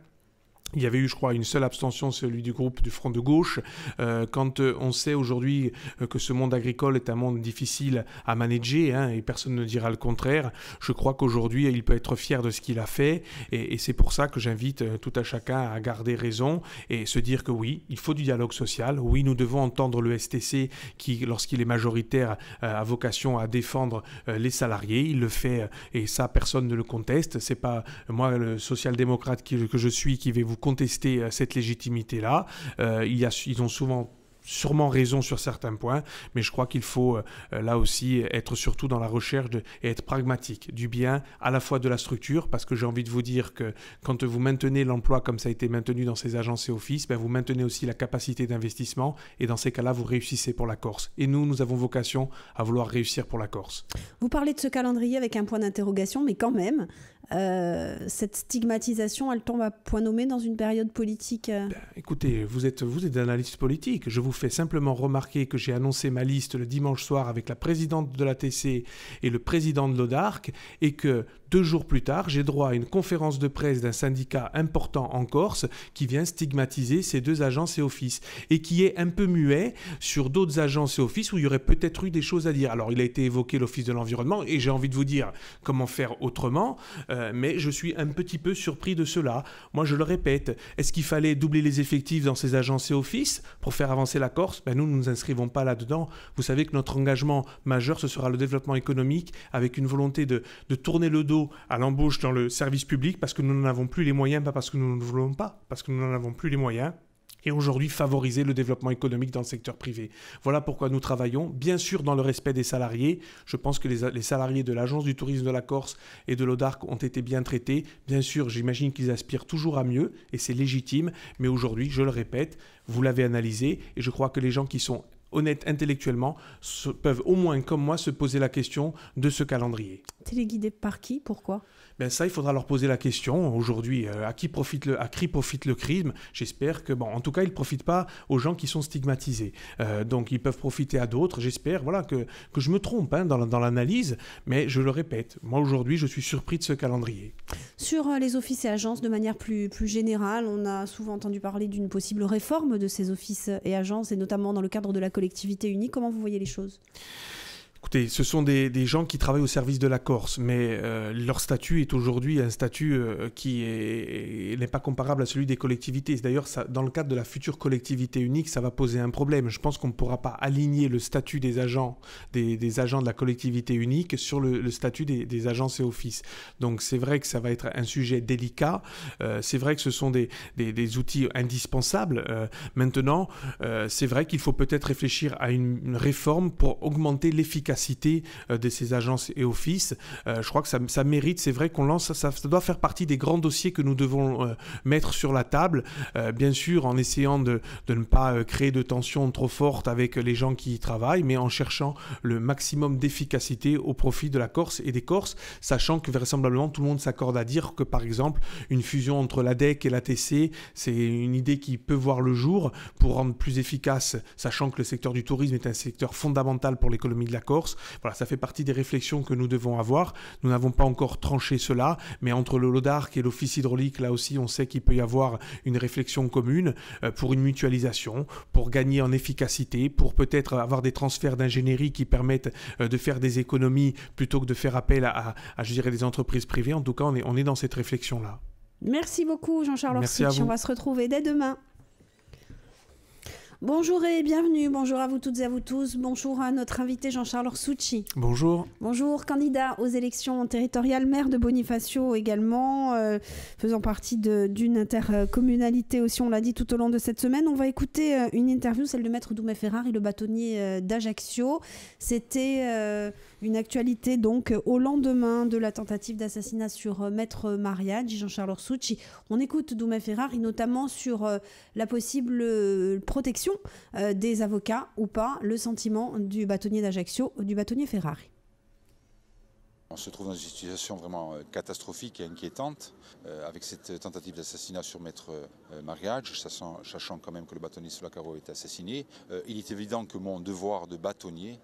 [SPEAKER 2] Il y avait eu, je crois, une seule abstention, celui du groupe du Front de Gauche. Quand on sait aujourd'hui que ce monde agricole est un monde difficile à manager, et personne ne dira le contraire, je crois qu'aujourd'hui, il peut être fier de ce qu'il a fait. Et c'est pour ça que j'invite tout à chacun à garder raison et se dire que oui, il faut du dialogue social. Oui, nous devons entendre le STC qui, lorsqu'il est majoritaire, a vocation à défendre les salariés. Il le fait et ça, personne ne le conteste. C'est pas moi, le social-démocrate que je suis, qui vais vous contester cette légitimité-là. Ils ont sûrement raison sur certains points, mais je crois qu'il faut là aussi être surtout dans la recherche et être pragmatique du bien à la fois de la structure, parce que j'ai envie de vous dire que quand vous maintenez l'emploi comme ça a été maintenu dans ces agences et offices, vous maintenez aussi la capacité d'investissement, et dans ces cas-là, vous réussissez pour la Corse. Et nous avons vocation à vouloir réussir pour la Corse.
[SPEAKER 1] Vous parlez de ce calendrier avec un point d'interrogation, mais quand même, cette stigmatisation, elle tombe à point nommé dans une période politique
[SPEAKER 2] Écoutez, vous êtes analyste politique. Je vous fais simplement remarquer que j'ai annoncé ma liste le dimanche soir avec la présidente de l'ATC et le président de l'ODARC, et que 2 jours plus tard, j'ai droit à une conférence de presse d'un syndicat important en Corse qui vient stigmatiser ces 2 agences et offices, et qui est un peu muet sur d'autres agences et offices où il y aurait peut-être eu des choses à dire. Alors, il a été évoqué l'Office de l'environnement, et j'ai envie de vous dire comment faire autrement, mais je suis un petit peu surpris de cela. Moi, je le répète, est-ce qu'il fallait doubler les effectifs dans ces agences et offices pour faire avancer la Corse ? Nous ne nous inscrivons pas là-dedans. Vous savez que notre engagement majeur, ce sera le développement économique, avec une volonté de tourner le dos à l'embauche dans le service public, parce que nous n'en avons plus les moyens, pas parce que nous ne voulons pas, parce que nous n'en avons plus les moyens. Et aujourd'hui, favoriser le développement économique dans le secteur privé. Voilà pourquoi nous travaillons, bien sûr dans le respect des salariés. Je pense que les salariés de l'Agence du tourisme de la Corse et de l'ODARC ont été bien traités. Bien sûr, j'imagine qu'ils aspirent toujours à mieux, et c'est légitime. Mais aujourd'hui, je le répète, vous l'avez analysé, et je crois que les gens qui sont honnêtes intellectuellement peuvent au moins, comme moi, se poser la question de ce calendrier.
[SPEAKER 1] Téléguidé par qui ? Pourquoi ?
[SPEAKER 2] Ça, il faudra leur poser la question. Aujourd'hui, à qui profite le crime ? J'espère que, en tout cas, il ne profite pas aux gens qui sont stigmatisés. Donc, ils peuvent profiter à d'autres. J'espère que je me trompe dans l'analyse, mais je le répète. Moi, aujourd'hui, je suis surpris de ce calendrier.
[SPEAKER 1] Sur les offices et agences, de manière plus générale, on a souvent entendu parler d'une possible réforme de ces offices et agences, et notamment dans le cadre de la collectivité unique. Comment vous voyez les choses ?
[SPEAKER 2] Écoutez, ce sont des gens qui travaillent au service de la Corse, mais leur statut est aujourd'hui un statut qui n'est pas comparable à celui des collectivités. D'ailleurs, dans le cadre de la future collectivité unique, ça va poser un problème. Je pense qu'on ne pourra pas aligner le statut des agents de la collectivité unique sur le statut des agences et offices. Donc c'est vrai que ça va être un sujet délicat. C'est vrai que ce sont des outils indispensables. Maintenant, c'est vrai qu'il faut peut-être réfléchir à une réforme pour augmenter l'efficacité de ces agences et offices. Je crois que ça mérite, c'est vrai qu'on lance, ça doit faire partie des grands dossiers que nous devons mettre sur la table, bien sûr en essayant de ne pas créer de tensions trop fortes avec les gens qui y travaillent, mais en cherchant le maximum d'efficacité au profit de la Corse et des Corses, sachant que vraisemblablement tout le monde s'accorde à dire que par exemple une fusion entre l'ADEC et l'ATC, c'est une idée qui peut voir le jour pour rendre plus efficace, sachant que le secteur du tourisme est un secteur fondamental pour l'économie de la Corse, Corse. Voilà, ça fait partie des réflexions que nous devons avoir. Nous n'avons pas encore tranché cela, mais entre le LODARC et l'Office hydraulique, là aussi, on sait qu'il peut y avoir une réflexion commune pour une mutualisation, pour gagner en efficacité, pour peut-être avoir des transferts d'ingénierie qui permettent de faire des économies plutôt que de faire appel à je dirais, des entreprises privées. En tout cas, on est dans cette réflexion-là.
[SPEAKER 1] Merci beaucoup Jean-Charles Orsucci. On va se retrouver dès demain. Bonjour et bienvenue, bonjour à vous toutes et à vous tous, bonjour à notre invité Jean-Charles Orsucci.
[SPEAKER 2] Bonjour.
[SPEAKER 1] Bonjour, candidat aux élections territoriales, maire de Bonifacio également, faisant partie d'une intercommunalité aussi, on l'a dit tout au long de cette semaine. On va écouter une interview, celle de Maître Doumé Ferrari, le bâtonnier d'Ajaccio. C'était une actualité donc au lendemain de la tentative d'assassinat sur Maître Mariage, Jean-Charles Orsucci. On écoute Doumé Ferrari notamment sur la possible protection des avocats ou pas, le sentiment du bâtonnier d'Ajaccio, du bâtonnier Ferrari.
[SPEAKER 7] On se trouve dans une situation vraiment catastrophique et inquiétante avec cette tentative d'assassinat sur Maître Mariage, sachant quand même que le bâtonnier Solacaro a été assassiné. Il est évident que mon devoir d'être bâtonnier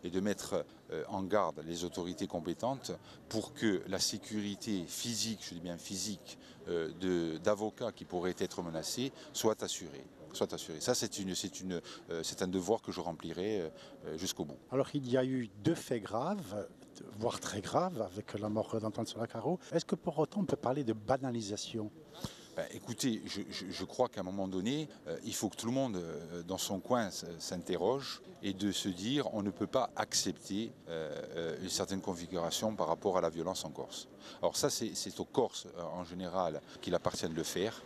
[SPEAKER 7] est de mettre en garde les autorités compétentes pour que la sécurité physique, je dis bien physique, d'avocats qui pourraient être menacés soit assurée. Ça, c'est un devoir que je remplirai jusqu'au bout.
[SPEAKER 6] Alors, il y a eu 2 faits graves, voire très graves, avec la mort d'Antoine Solacaro. Est-ce que pour autant on peut parler de banalisation ?
[SPEAKER 7] Écoutez, je crois qu'à un moment donné, il faut que tout le monde dans son coin s'interroge et de se dire on ne peut pas accepter une certaine configuration par rapport à la violence en Corse. Alors ça, c'est aux Corses en général qu'il appartient de le faire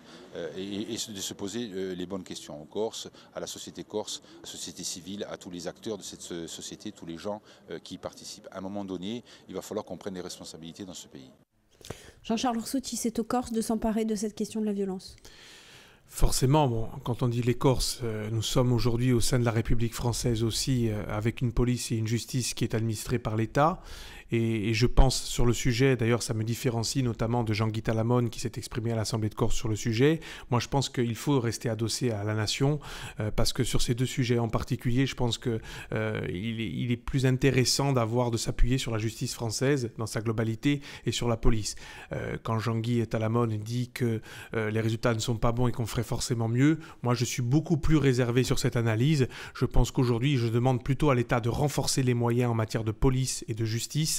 [SPEAKER 7] et de se poser les bonnes questions aux Corses, à la société corse, à la société civile, à tous les acteurs de cette société, tous les gens qui y participent. À un moment donné, il va falloir qu'on prenne des responsabilités dans ce pays.
[SPEAKER 1] Jean-Charles Orsucci, c'est aux Corses de s'emparer de cette question de la violence.
[SPEAKER 2] Forcément, quand on dit les Corses, nous sommes aujourd'hui au sein de la République française aussi, avec une police et une justice qui est administrée par l'État. Et je pense sur le sujet, d'ailleurs ça me différencie notamment de Jean-Guy Talamone qui s'est exprimé à l'Assemblée de Corse sur le sujet. Moi je pense qu'il faut rester adossé à la nation parce que sur ces 2 sujets en particulier, je pense qu'il est plus intéressant de s'appuyer sur la justice française dans sa globalité et sur la police. Quand Jean-Guy Talamone dit que les résultats ne sont pas bons et qu'on ferait forcément mieux, moi je suis beaucoup plus réservé sur cette analyse. Je pense qu'aujourd'hui je demande plutôt à l'État de renforcer les moyens en matière de police et de justice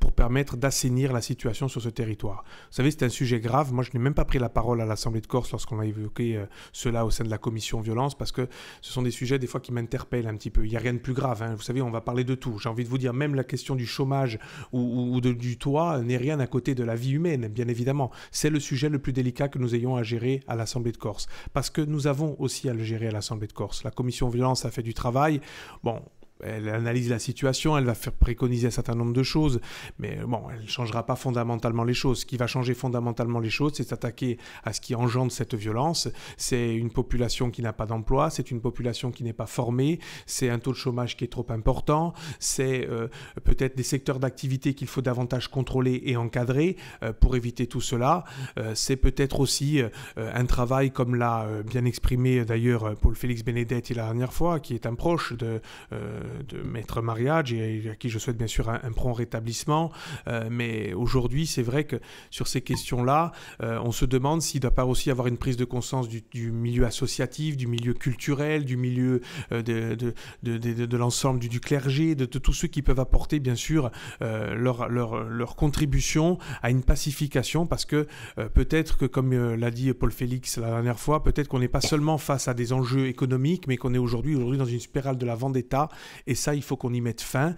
[SPEAKER 2] pour permettre d'assainir la situation sur ce territoire. Vous savez, c'est un sujet grave. Moi, je n'ai même pas pris la parole à l'Assemblée de Corse lorsqu'on a évoqué cela au sein de la commission violence parce que ce sont des sujets des fois qui m'interpellent un petit peu. Il n'y a rien de plus grave. Vous savez, on va parler de tout. J'ai envie de vous dire, même la question du chômage ou du toit n'est rien à côté de la vie humaine, bien évidemment. C'est le sujet le plus délicat que nous ayons à gérer à l'Assemblée de Corse. Parce que nous avons aussi à le gérer à l'Assemblée de Corse. La commission violence a fait du travail. Bon, elle analyse la situation, elle va faire préconiser un certain nombre de choses, mais bon, elle ne changera pas fondamentalement les choses. Ce qui va changer fondamentalement les choses, c'est s'attaquer à ce qui engendre cette violence. C'est une population qui n'a pas d'emploi, c'est une population qui n'est pas formée, c'est un taux de chômage qui est trop important, c'est peut-être des secteurs d'activité qu'il faut davantage contrôler et encadrer pour éviter tout cela. C'est peut-être aussi un travail, comme l'a bien exprimé d'ailleurs Paul-Félix Benedetti la dernière fois, qui est un proche de Maître Mariage et à qui je souhaite bien sûr un prompt rétablissement. Mais aujourd'hui, c'est vrai que sur ces questions-là, on se demande s'il ne doit pas aussi avoir une prise de conscience du milieu associatif, du milieu culturel, du milieu de l'ensemble du clergé, de tous ceux qui peuvent apporter bien sûr leur contribution à une pacification parce que peut-être que, comme l'a dit Paul Félix la dernière fois, peut-être qu'on n'est pas seulement face à des enjeux économiques, mais qu'on est aujourd'hui dans une spirale de la vendetta. Et ça, il faut qu'on y mette fin.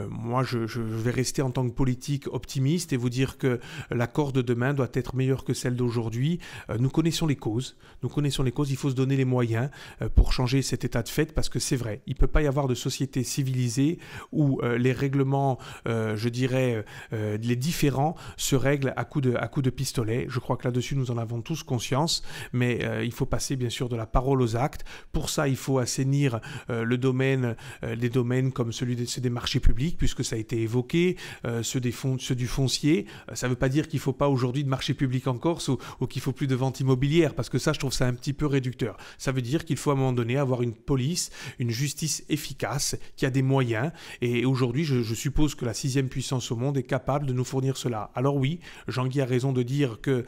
[SPEAKER 2] Moi, je vais rester en tant que politique optimiste et vous dire que la Corse de demain doit être meilleure que celle d'aujourd'hui. Nous connaissons les causes. Il faut se donner les moyens pour changer cet état de fait parce que c'est vrai, il ne peut pas y avoir de société civilisée où les règlements, les différends se règlent à coups de pistolet. Je crois que là-dessus, nous en avons tous conscience, mais il faut passer bien sûr de la parole aux actes. Pour ça, il faut assainir le domaine des domaines comme ceux des marchés publics, puisque ça a été évoqué, ceux du foncier. Ça ne veut pas dire qu'il ne faut pas aujourd'hui de marché public en Corse ou qu'il ne faut plus de vente immobilière, parce que ça, je trouve ça un petit peu réducteur. Ça veut dire qu'il faut à un moment donné avoir une police, une justice efficace, qui a des moyens. Et aujourd'hui, je suppose que la 6e puissance au monde est capable de nous fournir cela. Alors oui, Jean-Guy a raison de dire que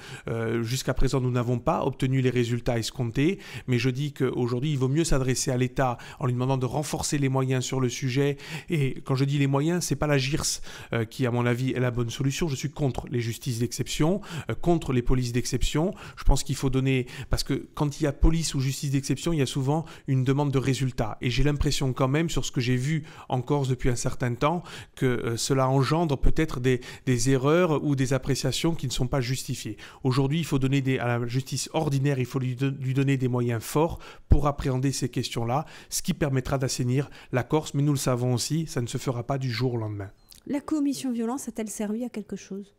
[SPEAKER 2] jusqu'à présent, nous n'avons pas obtenu les résultats escomptés, mais je dis qu'aujourd'hui, il vaut mieux s'adresser à l'État en lui demandant de renforcer les moyens sur le sujet. Et quand je dis les moyens, c'est pas la GIRS qui, à mon avis, est la bonne solution. Je suis contre les justices d'exception, contre les polices d'exception. Je pense qu'il faut donner... Parce que quand il y a police ou justice d'exception, il y a souvent une demande de résultat. Et j'ai l'impression quand même, sur ce que j'ai vu en Corse depuis un certain temps, que cela engendre peut-être des erreurs ou des appréciations qui ne sont pas justifiées. Aujourd'hui, il faut donner à la justice ordinaire, il faut lui donner des moyens forts pour appréhender ces questions-là, ce qui permettra d'assainir la Corse. Mais nous le savons aussi, ça ne se fera pas du jour au lendemain.
[SPEAKER 1] La commission violence a-t-elle servi à quelque chose ?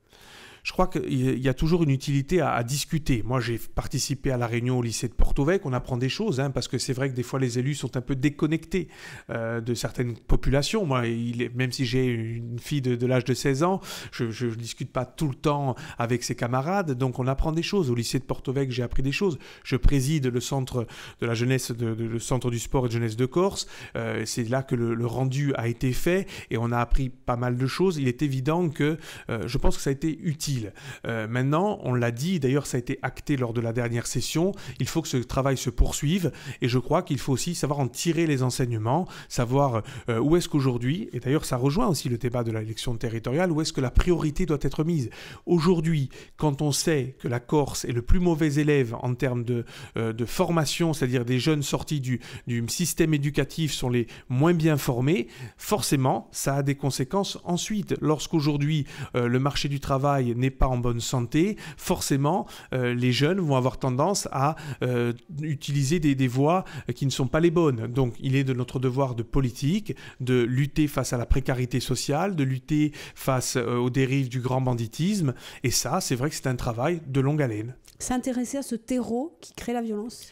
[SPEAKER 2] Je crois qu'il y a toujours une utilité à discuter. Moi, j'ai participé à la réunion au lycée de Porto-Vecchio. On apprend des choses, parce que c'est vrai que des fois, les élus sont un peu déconnectés de certaines populations. Moi, même si j'ai une fille de l'âge de 16 ans, je ne discute pas tout le temps avec ses camarades. Donc, on apprend des choses. Au lycée de Porto-Vecchio, j'ai appris des choses. Je préside le centre de la jeunesse, le centre du sport et de jeunesse de Corse. C'est là que le rendu a été fait et on a appris pas mal de choses. Il est évident que je pense que ça a été utile. Maintenant, on l'a dit, d'ailleurs ça a été acté lors de la dernière session, il faut que ce travail se poursuive et je crois qu'il faut aussi savoir en tirer les enseignements, savoir où est-ce qu'aujourd'hui, et d'ailleurs ça rejoint aussi le débat de l'élection territoriale, où est-ce que la priorité doit être mise. Aujourd'hui, quand on sait que la Corse est le plus mauvais élève en termes de formation, c'est-à-dire des jeunes sortis du système éducatif sont les moins bien formés, forcément ça a des conséquences ensuite. Lorsqu'aujourd'hui le marché du travail n'est pas en bonne santé, forcément, les jeunes vont avoir tendance à utiliser des voies qui ne sont pas les bonnes. Donc, il est de notre devoir de politique de lutter face à la précarité sociale, de lutter face aux dérives du grand banditisme. Et ça, c'est vrai que c'est un travail de longue haleine.
[SPEAKER 1] S'intéresser à ce terreau qui crée la violence ?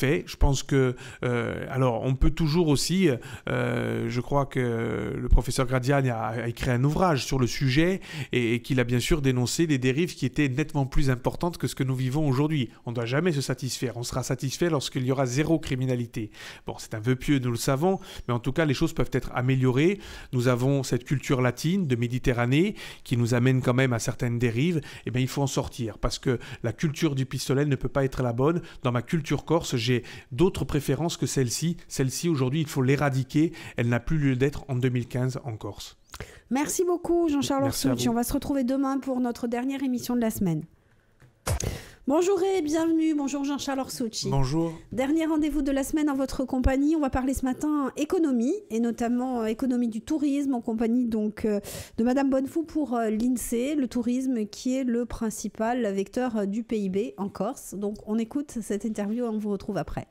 [SPEAKER 2] Je pense que, alors on peut toujours aussi, je crois que le professeur Gradiani a écrit un ouvrage sur le sujet et qu'il a bien sûr dénoncé des dérives qui étaient nettement plus importantes que ce que nous vivons aujourd'hui. On ne doit jamais se satisfaire, on sera satisfait lorsqu'il y aura zéro criminalité. Bon, c'est un vœu pieux, nous le savons, mais en tout cas les choses peuvent être améliorées. Nous avons cette culture latine de Méditerranée qui nous amène quand même à certaines dérives, et bien il faut en sortir parce que la culture du pistolet ne peut pas être la bonne. Dans ma culture corse, j'ai d'autres préférences que celle-ci. Celle-ci, aujourd'hui, il faut l'éradiquer. Elle n'a plus lieu d'être en 2015 en Corse.
[SPEAKER 1] Merci beaucoup, Jean-Charles Orsucci. On va se retrouver demain pour notre dernière émission de la semaine. Bonjour et bienvenue. Bonjour Jean-Charles Orsucci.
[SPEAKER 2] Bonjour.
[SPEAKER 1] Dernier rendez-vous de la semaine en votre compagnie. On va parler ce matin économie et notamment économie du tourisme en compagnie donc de Madame Bonnefou pour l'INSEE, le tourisme qui est le principal vecteur du PIB en Corse. Donc on écoute cette interview et on vous retrouve après.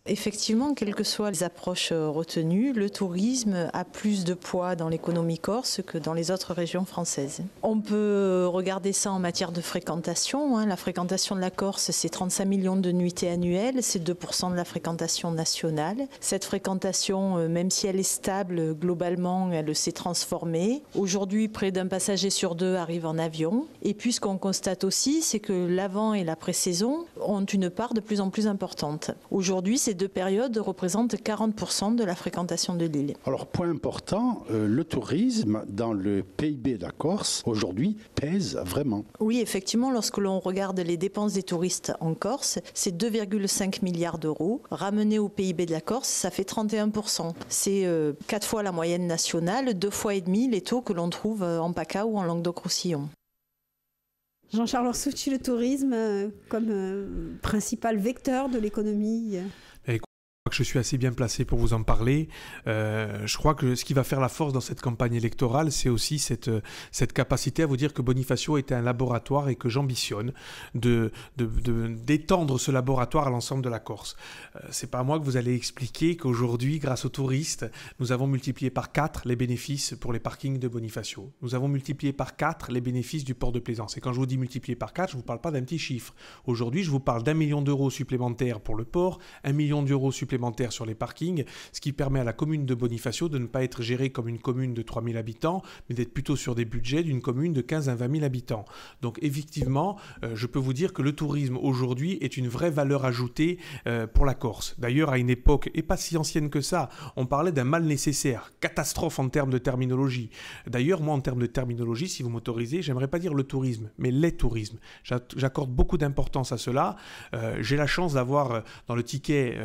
[SPEAKER 8] Effectivement, quelles que soient les approches retenues, le tourisme a plus de poids dans l'économie corse que dans les autres régions françaises. On peut regarder ça en matière de fréquentation. La fréquentation de la Corse, c'est 35 millions de nuitées annuelles, c'est 2% de la fréquentation nationale. Cette fréquentation, même si elle est stable, globalement, elle s'est transformée. Aujourd'hui, près d'un passager sur deux arrive en avion. Et puis, ce qu'on constate aussi, c'est que l'avant et l'après-saison ont une part de plus en plus importante. Aujourd'hui, ces deux périodes représentent 40% de la fréquentation de l'île.
[SPEAKER 6] Alors, point important, le tourisme dans le PIB de la Corse, aujourd'hui, pèse vraiment.
[SPEAKER 8] Oui, effectivement, lorsque l'on regarde les dépenses des touristes en Corse, c'est 2,5 milliards d'euros. Ramené au PIB de la Corse, ça fait 31%. C'est 4 fois la moyenne nationale, 2 fois et demi les taux que l'on trouve en PACA ou en Languedoc-Roussillon.
[SPEAKER 1] Jean-Charles Orsucci, le tourisme comme principal vecteur de l'économie.
[SPEAKER 2] Je suis assez bien placé pour vous en parler. Je crois que ce qui va faire la force dans cette campagne électorale, c'est aussi cette capacité à vous dire que Bonifacio était un laboratoire et que j'ambitionne d'étendre ce laboratoire à l'ensemble de la Corse. C'est pas à moi que vous allez expliquer qu'aujourd'hui, grâce aux touristes, nous avons multiplié par 4 les bénéfices pour les parkings de Bonifacio. Nous avons multiplié par 4 les bénéfices du port de Plaisance. Et quand je vous dis multiplier par 4, je ne vous parle pas d'un petit chiffre. Aujourd'hui, je vous parle d'1 million d'euros supplémentaires pour le port, 1 million d'euros supplémentaires supplémentaires sur les parkings, ce qui permet à la commune de Bonifacio de ne pas être gérée comme une commune de 3 000 habitants, mais d'être plutôt sur des budgets d'une commune de 15 à 20 000 habitants. Donc effectivement, je peux vous dire que le tourisme aujourd'hui est une vraie valeur ajoutée pour la Corse. D'ailleurs, à une époque, et pas si ancienne que ça, on parlait d'un mal nécessaire, catastrophe en termes de terminologie. D'ailleurs, moi, en termes de terminologie, si vous m'autorisez, j'aimerais pas dire le tourisme, mais les tourismes. J'accorde beaucoup d'importance à cela. J'ai la chance d'avoir, dans le ticket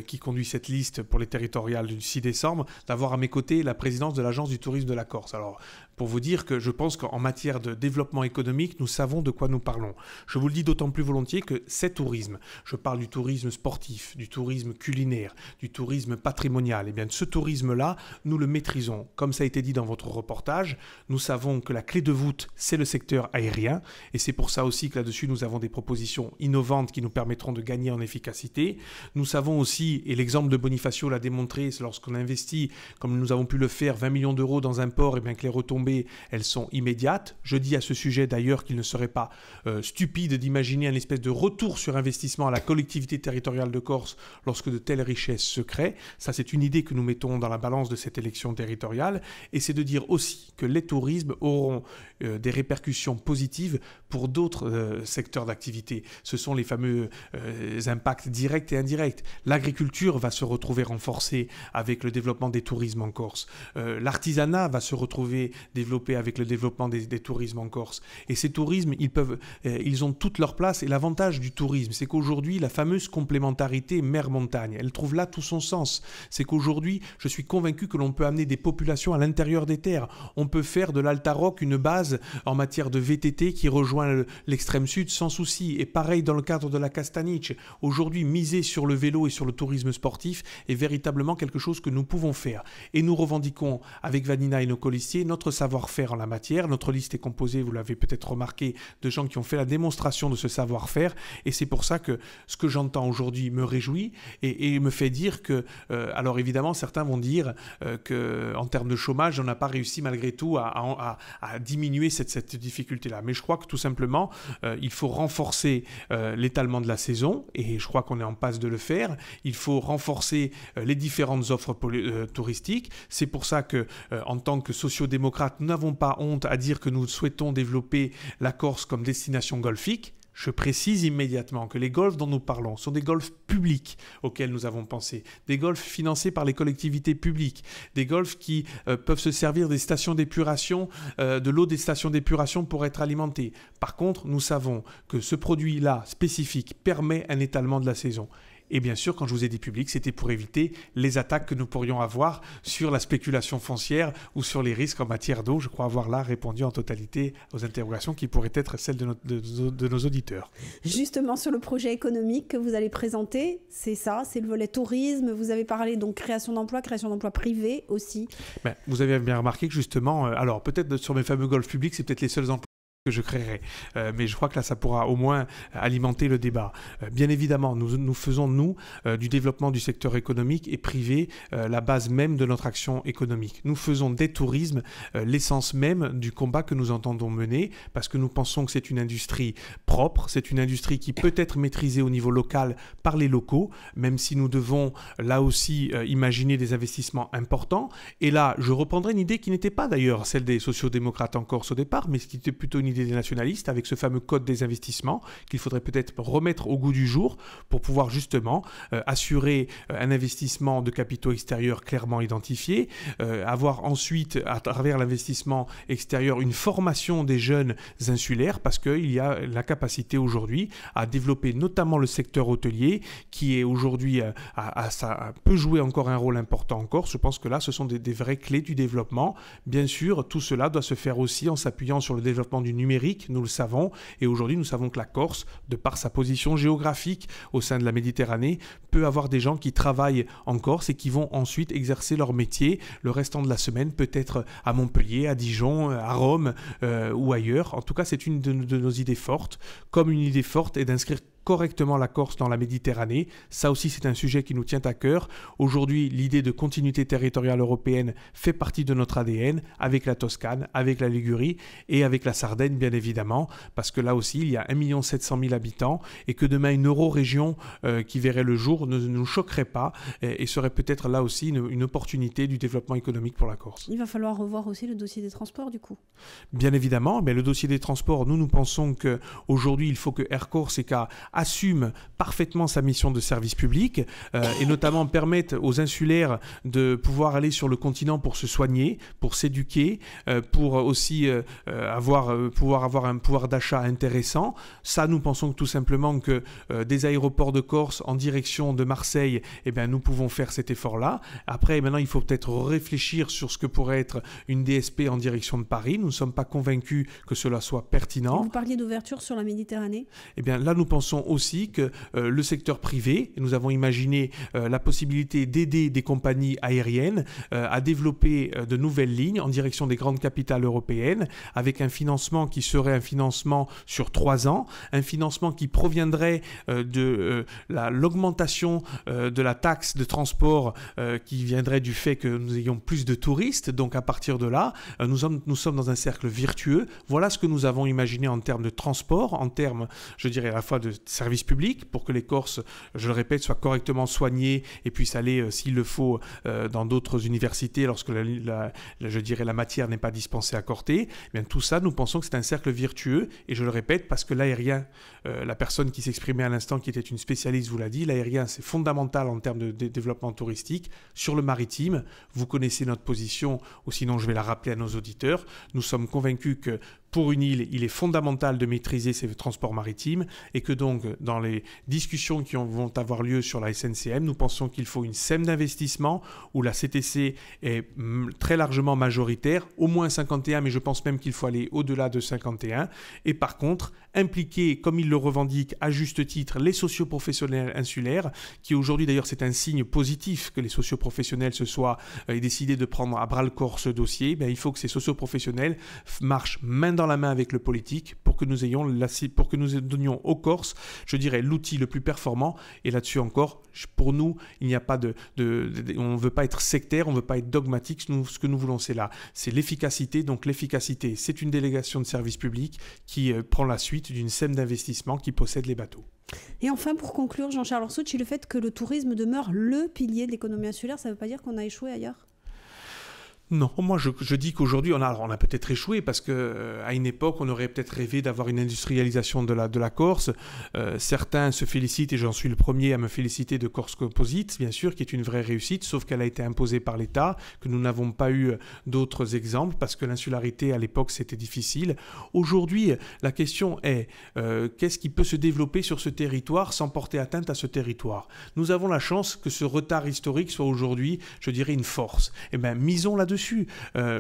[SPEAKER 2] qui conduit cette liste pour les territoriales du 6 décembre, d'avoir à mes côtés la présidence de l'Agence du tourisme de la Corse. Alors, pour vous dire que je pense qu'en matière de développement économique, nous savons de quoi nous parlons. Je vous le dis d'autant plus volontiers que ces tourismes, je parle du tourisme sportif, du tourisme culinaire, du tourisme patrimonial, et bien ce tourisme-là, nous le maîtrisons. Comme ça a été dit dans votre reportage, nous savons que la clé de voûte, c'est le secteur aérien, et c'est pour ça aussi que là-dessus, nous avons des propositions innovantes qui nous permettront de gagner en efficacité. Nous savons aussi, et l'exemple de Bonifacio l'a démontré, c'est lorsqu'on investit, comme nous avons pu le faire, 20 millions d'euros dans un port, et bien que les retombées, elles sont immédiates. Je dis à ce sujet d'ailleurs qu'il ne serait pas stupide d'imaginer un espèce de retour sur investissement à la collectivité territoriale de Corse lorsque de telles richesses se créent. Ça, c'est une idée que nous mettons dans la balance de cette élection territoriale, et c'est de dire aussi que les tourismes auront des répercussions positives pour d'autres secteurs d'activité. Ce sont les fameux impacts directs et indirects. L'agriculture va se retrouver renforcée avec le développement des tourismes en Corse. L'artisanat va se retrouver développé avec le développement des tourismes en Corse. Et ces tourismes, ils ont toute leur place. Et l'avantage du tourisme, c'est qu'aujourd'hui, la fameuse complémentarité mer-montagne, elle trouve là tout son sens. C'est qu'aujourd'hui, je suis convaincu que l'on peut amener des populations à l'intérieur des terres. On peut faire de l'Altaroc une base en matière de VTT qui rejoint l'extrême sud sans souci. Et pareil dans le cadre de la Castaniche. Aujourd'hui, miser sur le vélo et sur le tourisme sportif est véritablement quelque chose que nous pouvons faire. Et nous revendiquons avec Vanina et nos colistiers notre savoir-faire en la matière. Notre liste est composée, vous l'avez peut-être remarqué, de gens qui ont fait la démonstration de ce savoir-faire, et c'est pour ça que ce que j'entends aujourd'hui me réjouit et me fait dire que, alors évidemment certains vont dire qu'en termes de chômage, on n'a pas réussi malgré tout à diminuer cette difficulté-là. Mais je crois que tout simplement, il faut renforcer l'étalement de la saison, et je crois qu'on est en passe de le faire. Il faut renforcer les différentes offres touristiques. C'est pour ça que, en tant que sociodémocrate, nous n'avons pas honte à dire que nous souhaitons développer la Corse comme destination golfique. Je précise immédiatement que les golfs dont nous parlons sont des golfs publics auxquels nous avons pensé, des golfs financés par les collectivités publiques, des golfs qui peuvent se servir des stations d'épuration, de l'eau des stations d'épuration pour être alimentés. Par contre, nous savons que ce produit-là spécifique permet un étalement de la saison. Et bien sûr, quand je vous ai dit public, c'était pour éviter les attaques que nous pourrions avoir sur la spéculation foncière ou sur les risques en matière d'eau. Je crois avoir là répondu en totalité aux interrogations qui pourraient être celles de nos auditeurs.
[SPEAKER 1] Justement, sur le projet économique que vous allez présenter, c'est ça, c'est le volet tourisme. Vous avez parlé donc création d'emplois privés aussi. Ben,
[SPEAKER 2] vous avez bien remarqué que justement, alors peut-être sur mes fameux golfs publics, c'est peut-être les seuls emplois que je créerai. Mais je crois que là, ça pourra au moins alimenter le débat. Bien évidemment, nous faisons, du développement du secteur économique et privé la base même de notre action économique. Nous faisons des tourismes l'essence même du combat que nous entendons mener, parce que nous pensons que c'est une industrie propre, c'est une industrie qui peut être maîtrisée au niveau local par les locaux, même si nous devons là aussi imaginer des investissements importants. Et là, je reprendrai une idée qui n'était pas d'ailleurs celle des sociodémocrates en Corse au départ, mais qui était plutôt une idée des nationalistes, avec ce fameux code des investissements qu'il faudrait peut-être remettre au goût du jour pour pouvoir justement assurer un investissement de capitaux extérieurs clairement identifié, avoir ensuite à travers l'investissement extérieur une formation des jeunes insulaires, parce qu'il y a la capacité aujourd'hui à développer notamment le secteur hôtelier qui est aujourd'hui peut jouer encore un rôle important en Corse. Je pense que là ce sont des vraies clés du développement. Bien sûr, tout cela doit se faire aussi en s'appuyant sur le développement du numérique, nous le savons, et aujourd'hui nous savons que la Corse, de par sa position géographique au sein de la Méditerranée, peut avoir des gens qui travaillent en Corse et qui vont ensuite exercer leur métier le restant de la semaine, peut-être à Montpellier, à Dijon, à Rome ou ailleurs. En tout cas, c'est une de nos idées fortes, comme une idée forte est d'inscrire correctement la Corse dans la Méditerranée. Ça aussi, c'est un sujet qui nous tient à cœur. Aujourd'hui, l'idée de continuité territoriale européenne fait partie de notre ADN, avec la Toscane, avec la Ligurie et avec la Sardaigne, bien évidemment, parce que là aussi, il y a 1 700 000 habitants et que demain, une euro-région qui verrait le jour ne nous choquerait pas et serait peut-être là aussi une opportunité du développement économique pour la Corse.
[SPEAKER 1] Il va falloir revoir aussi le dossier des transports, du coup.
[SPEAKER 2] Bien évidemment, mais le dossier des transports, nous pensons qu'aujourd'hui, il faut que Air Corsica assume parfaitement sa mission de service public et notamment permette aux insulaires de pouvoir aller sur le continent pour se soigner, pour s'éduquer, pour aussi pouvoir avoir un pouvoir d'achat intéressant. Ça, nous pensons tout simplement que des aéroports de Corse en direction de Marseille, eh bien, nous pouvons faire cet effort-là. Après, maintenant, il faut peut-être réfléchir sur ce que pourrait être une DSP en direction de Paris. Nous ne sommes pas convaincus que cela soit pertinent.
[SPEAKER 1] Et vous parliez d'ouverture sur la Méditerranée.
[SPEAKER 2] Eh bien, là, nous pensons aussi que le secteur privé, nous avons imaginé la possibilité d'aider des compagnies aériennes à développer de nouvelles lignes en direction des grandes capitales européennes, avec un financement qui serait un financement sur 3 ans, un financement qui proviendrait de l'augmentation de la taxe de transport qui viendrait du fait que nous ayons plus de touristes. Donc à partir de là, nous sommes dans un cercle vertueux. Voilà ce que nous avons imaginé en termes de transport, en termes, je dirais, à la fois de services publics, pour que les Corses, je le répète, soient correctement soignés et puissent aller, s'il le faut, dans d'autres universités lorsque la matière n'est pas dispensée à Corté. Bien, tout ça, nous pensons que c'est un cercle vertueux, et je le répète parce que l'aérien, la personne qui s'exprimait à l'instant, qui était une spécialiste, vous l'a dit, l'aérien, c'est fondamental en termes de développement touristique. Sur le maritime, vous connaissez notre position, ou sinon je vais la rappeler à nos auditeurs. Nous sommes convaincus que pour une île, il est fondamental de maîtriser ses transports maritimes et que donc, dans les discussions qui vont avoir lieu sur la SNCM, nous pensons qu'il faut une SEM d'investissement où la CTC est très largement majoritaire, au moins 51, mais je pense même qu'il faut aller au-delà de 51. Et par contre, impliquer, comme il le revendique à juste titre, les socioprofessionnels insulaires, qui aujourd'hui d'ailleurs c'est un signe positif que les socioprofessionnels aient décidé de prendre à bras-le-corps ce dossier. Bien, il faut que ces socioprofessionnels marchent main dans la main avec le politique pour que nous donnions aux Corses, je dirais, l'outil le plus performant. Et là-dessus encore, pour nous, il n'y a pas on ne veut pas être sectaire, on ne veut pas être dogmatique. Ce que nous voulons, c'est l'efficacité. Donc l'efficacité, c'est une délégation de service public qui prend la suite d'une SEM d'investissement qui possède les bateaux.
[SPEAKER 1] Et enfin, pour conclure, Jean-Charles Orsucci, le fait que le tourisme demeure le pilier de l'économie insulaire, ça ne veut pas dire qu'on a échoué ailleurs ?
[SPEAKER 2] Non, moi je dis qu'aujourd'hui on a peut-être échoué parce qu'à une époque on aurait peut-être rêvé d'avoir une industrialisation de la Corse. Certains se félicitent, et j'en suis le premier à me féliciter, de Corse Composite, bien sûr, qui est une vraie réussite, sauf qu'elle a été imposée par l'État, que nous n'avons pas eu d'autres exemples parce que l'insularité à l'époque c'était difficile. Aujourd'hui, la question est qu'est-ce qui peut se développer sur ce territoire sans porter atteinte à ce territoire ? Nous avons la chance que ce retard historique soit aujourd'hui, je dirais, une force. Eh bien, misons là-dessus.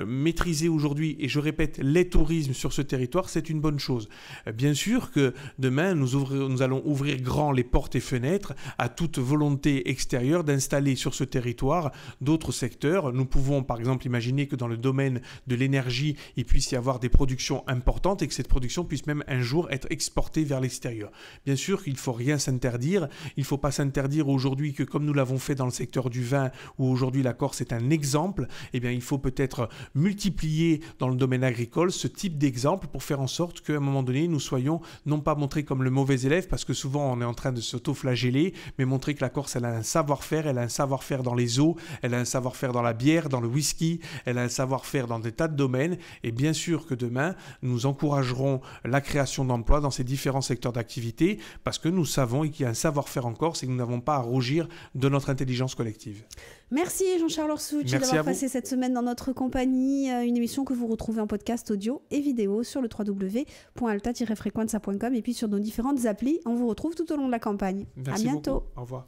[SPEAKER 2] Maîtriser aujourd'hui, et je répète, les tourismes sur ce territoire, c'est une bonne chose. Bien sûr que demain, nous allons ouvrir grand les portes et fenêtres à toute volonté extérieure d'installer sur ce territoire d'autres secteurs. Nous pouvons par exemple imaginer que dans le domaine de l'énergie, il puisse y avoir des productions importantes et que cette production puisse même un jour être exportée vers l'extérieur. Bien sûr qu'il ne faut rien s'interdire. Il ne faut pas s'interdire aujourd'hui que, comme nous l'avons fait dans le secteur du vin, où aujourd'hui la Corse est un exemple, eh bien, il faut peut-être multiplier dans le domaine agricole ce type d'exemple pour faire en sorte qu'à un moment donné, nous soyons non pas montrés comme le mauvais élève, parce que souvent on est en train de s'auto-flageller, mais montrer que la Corse, elle a un savoir-faire, elle a un savoir-faire dans les eaux, elle a un savoir-faire dans la bière, dans le whisky, elle a un savoir-faire dans des tas de domaines. Et bien sûr que demain, nous encouragerons la création d'emplois dans ces différents secteurs d'activité, parce que nous savons qu'il y a un savoir-faire en Corse et que nous n'avons pas à rougir de notre intelligence collective.
[SPEAKER 1] Merci Jean-Charles Orsucci d'avoir passé cette semaine dans notre compagnie. Une émission que vous retrouvez en podcast audio et vidéo sur le www.alta-frequenza.com et puis sur nos différentes applis. On vous retrouve tout au long de la campagne.
[SPEAKER 2] Merci
[SPEAKER 1] à bientôt.
[SPEAKER 2] Beaucoup. Au revoir.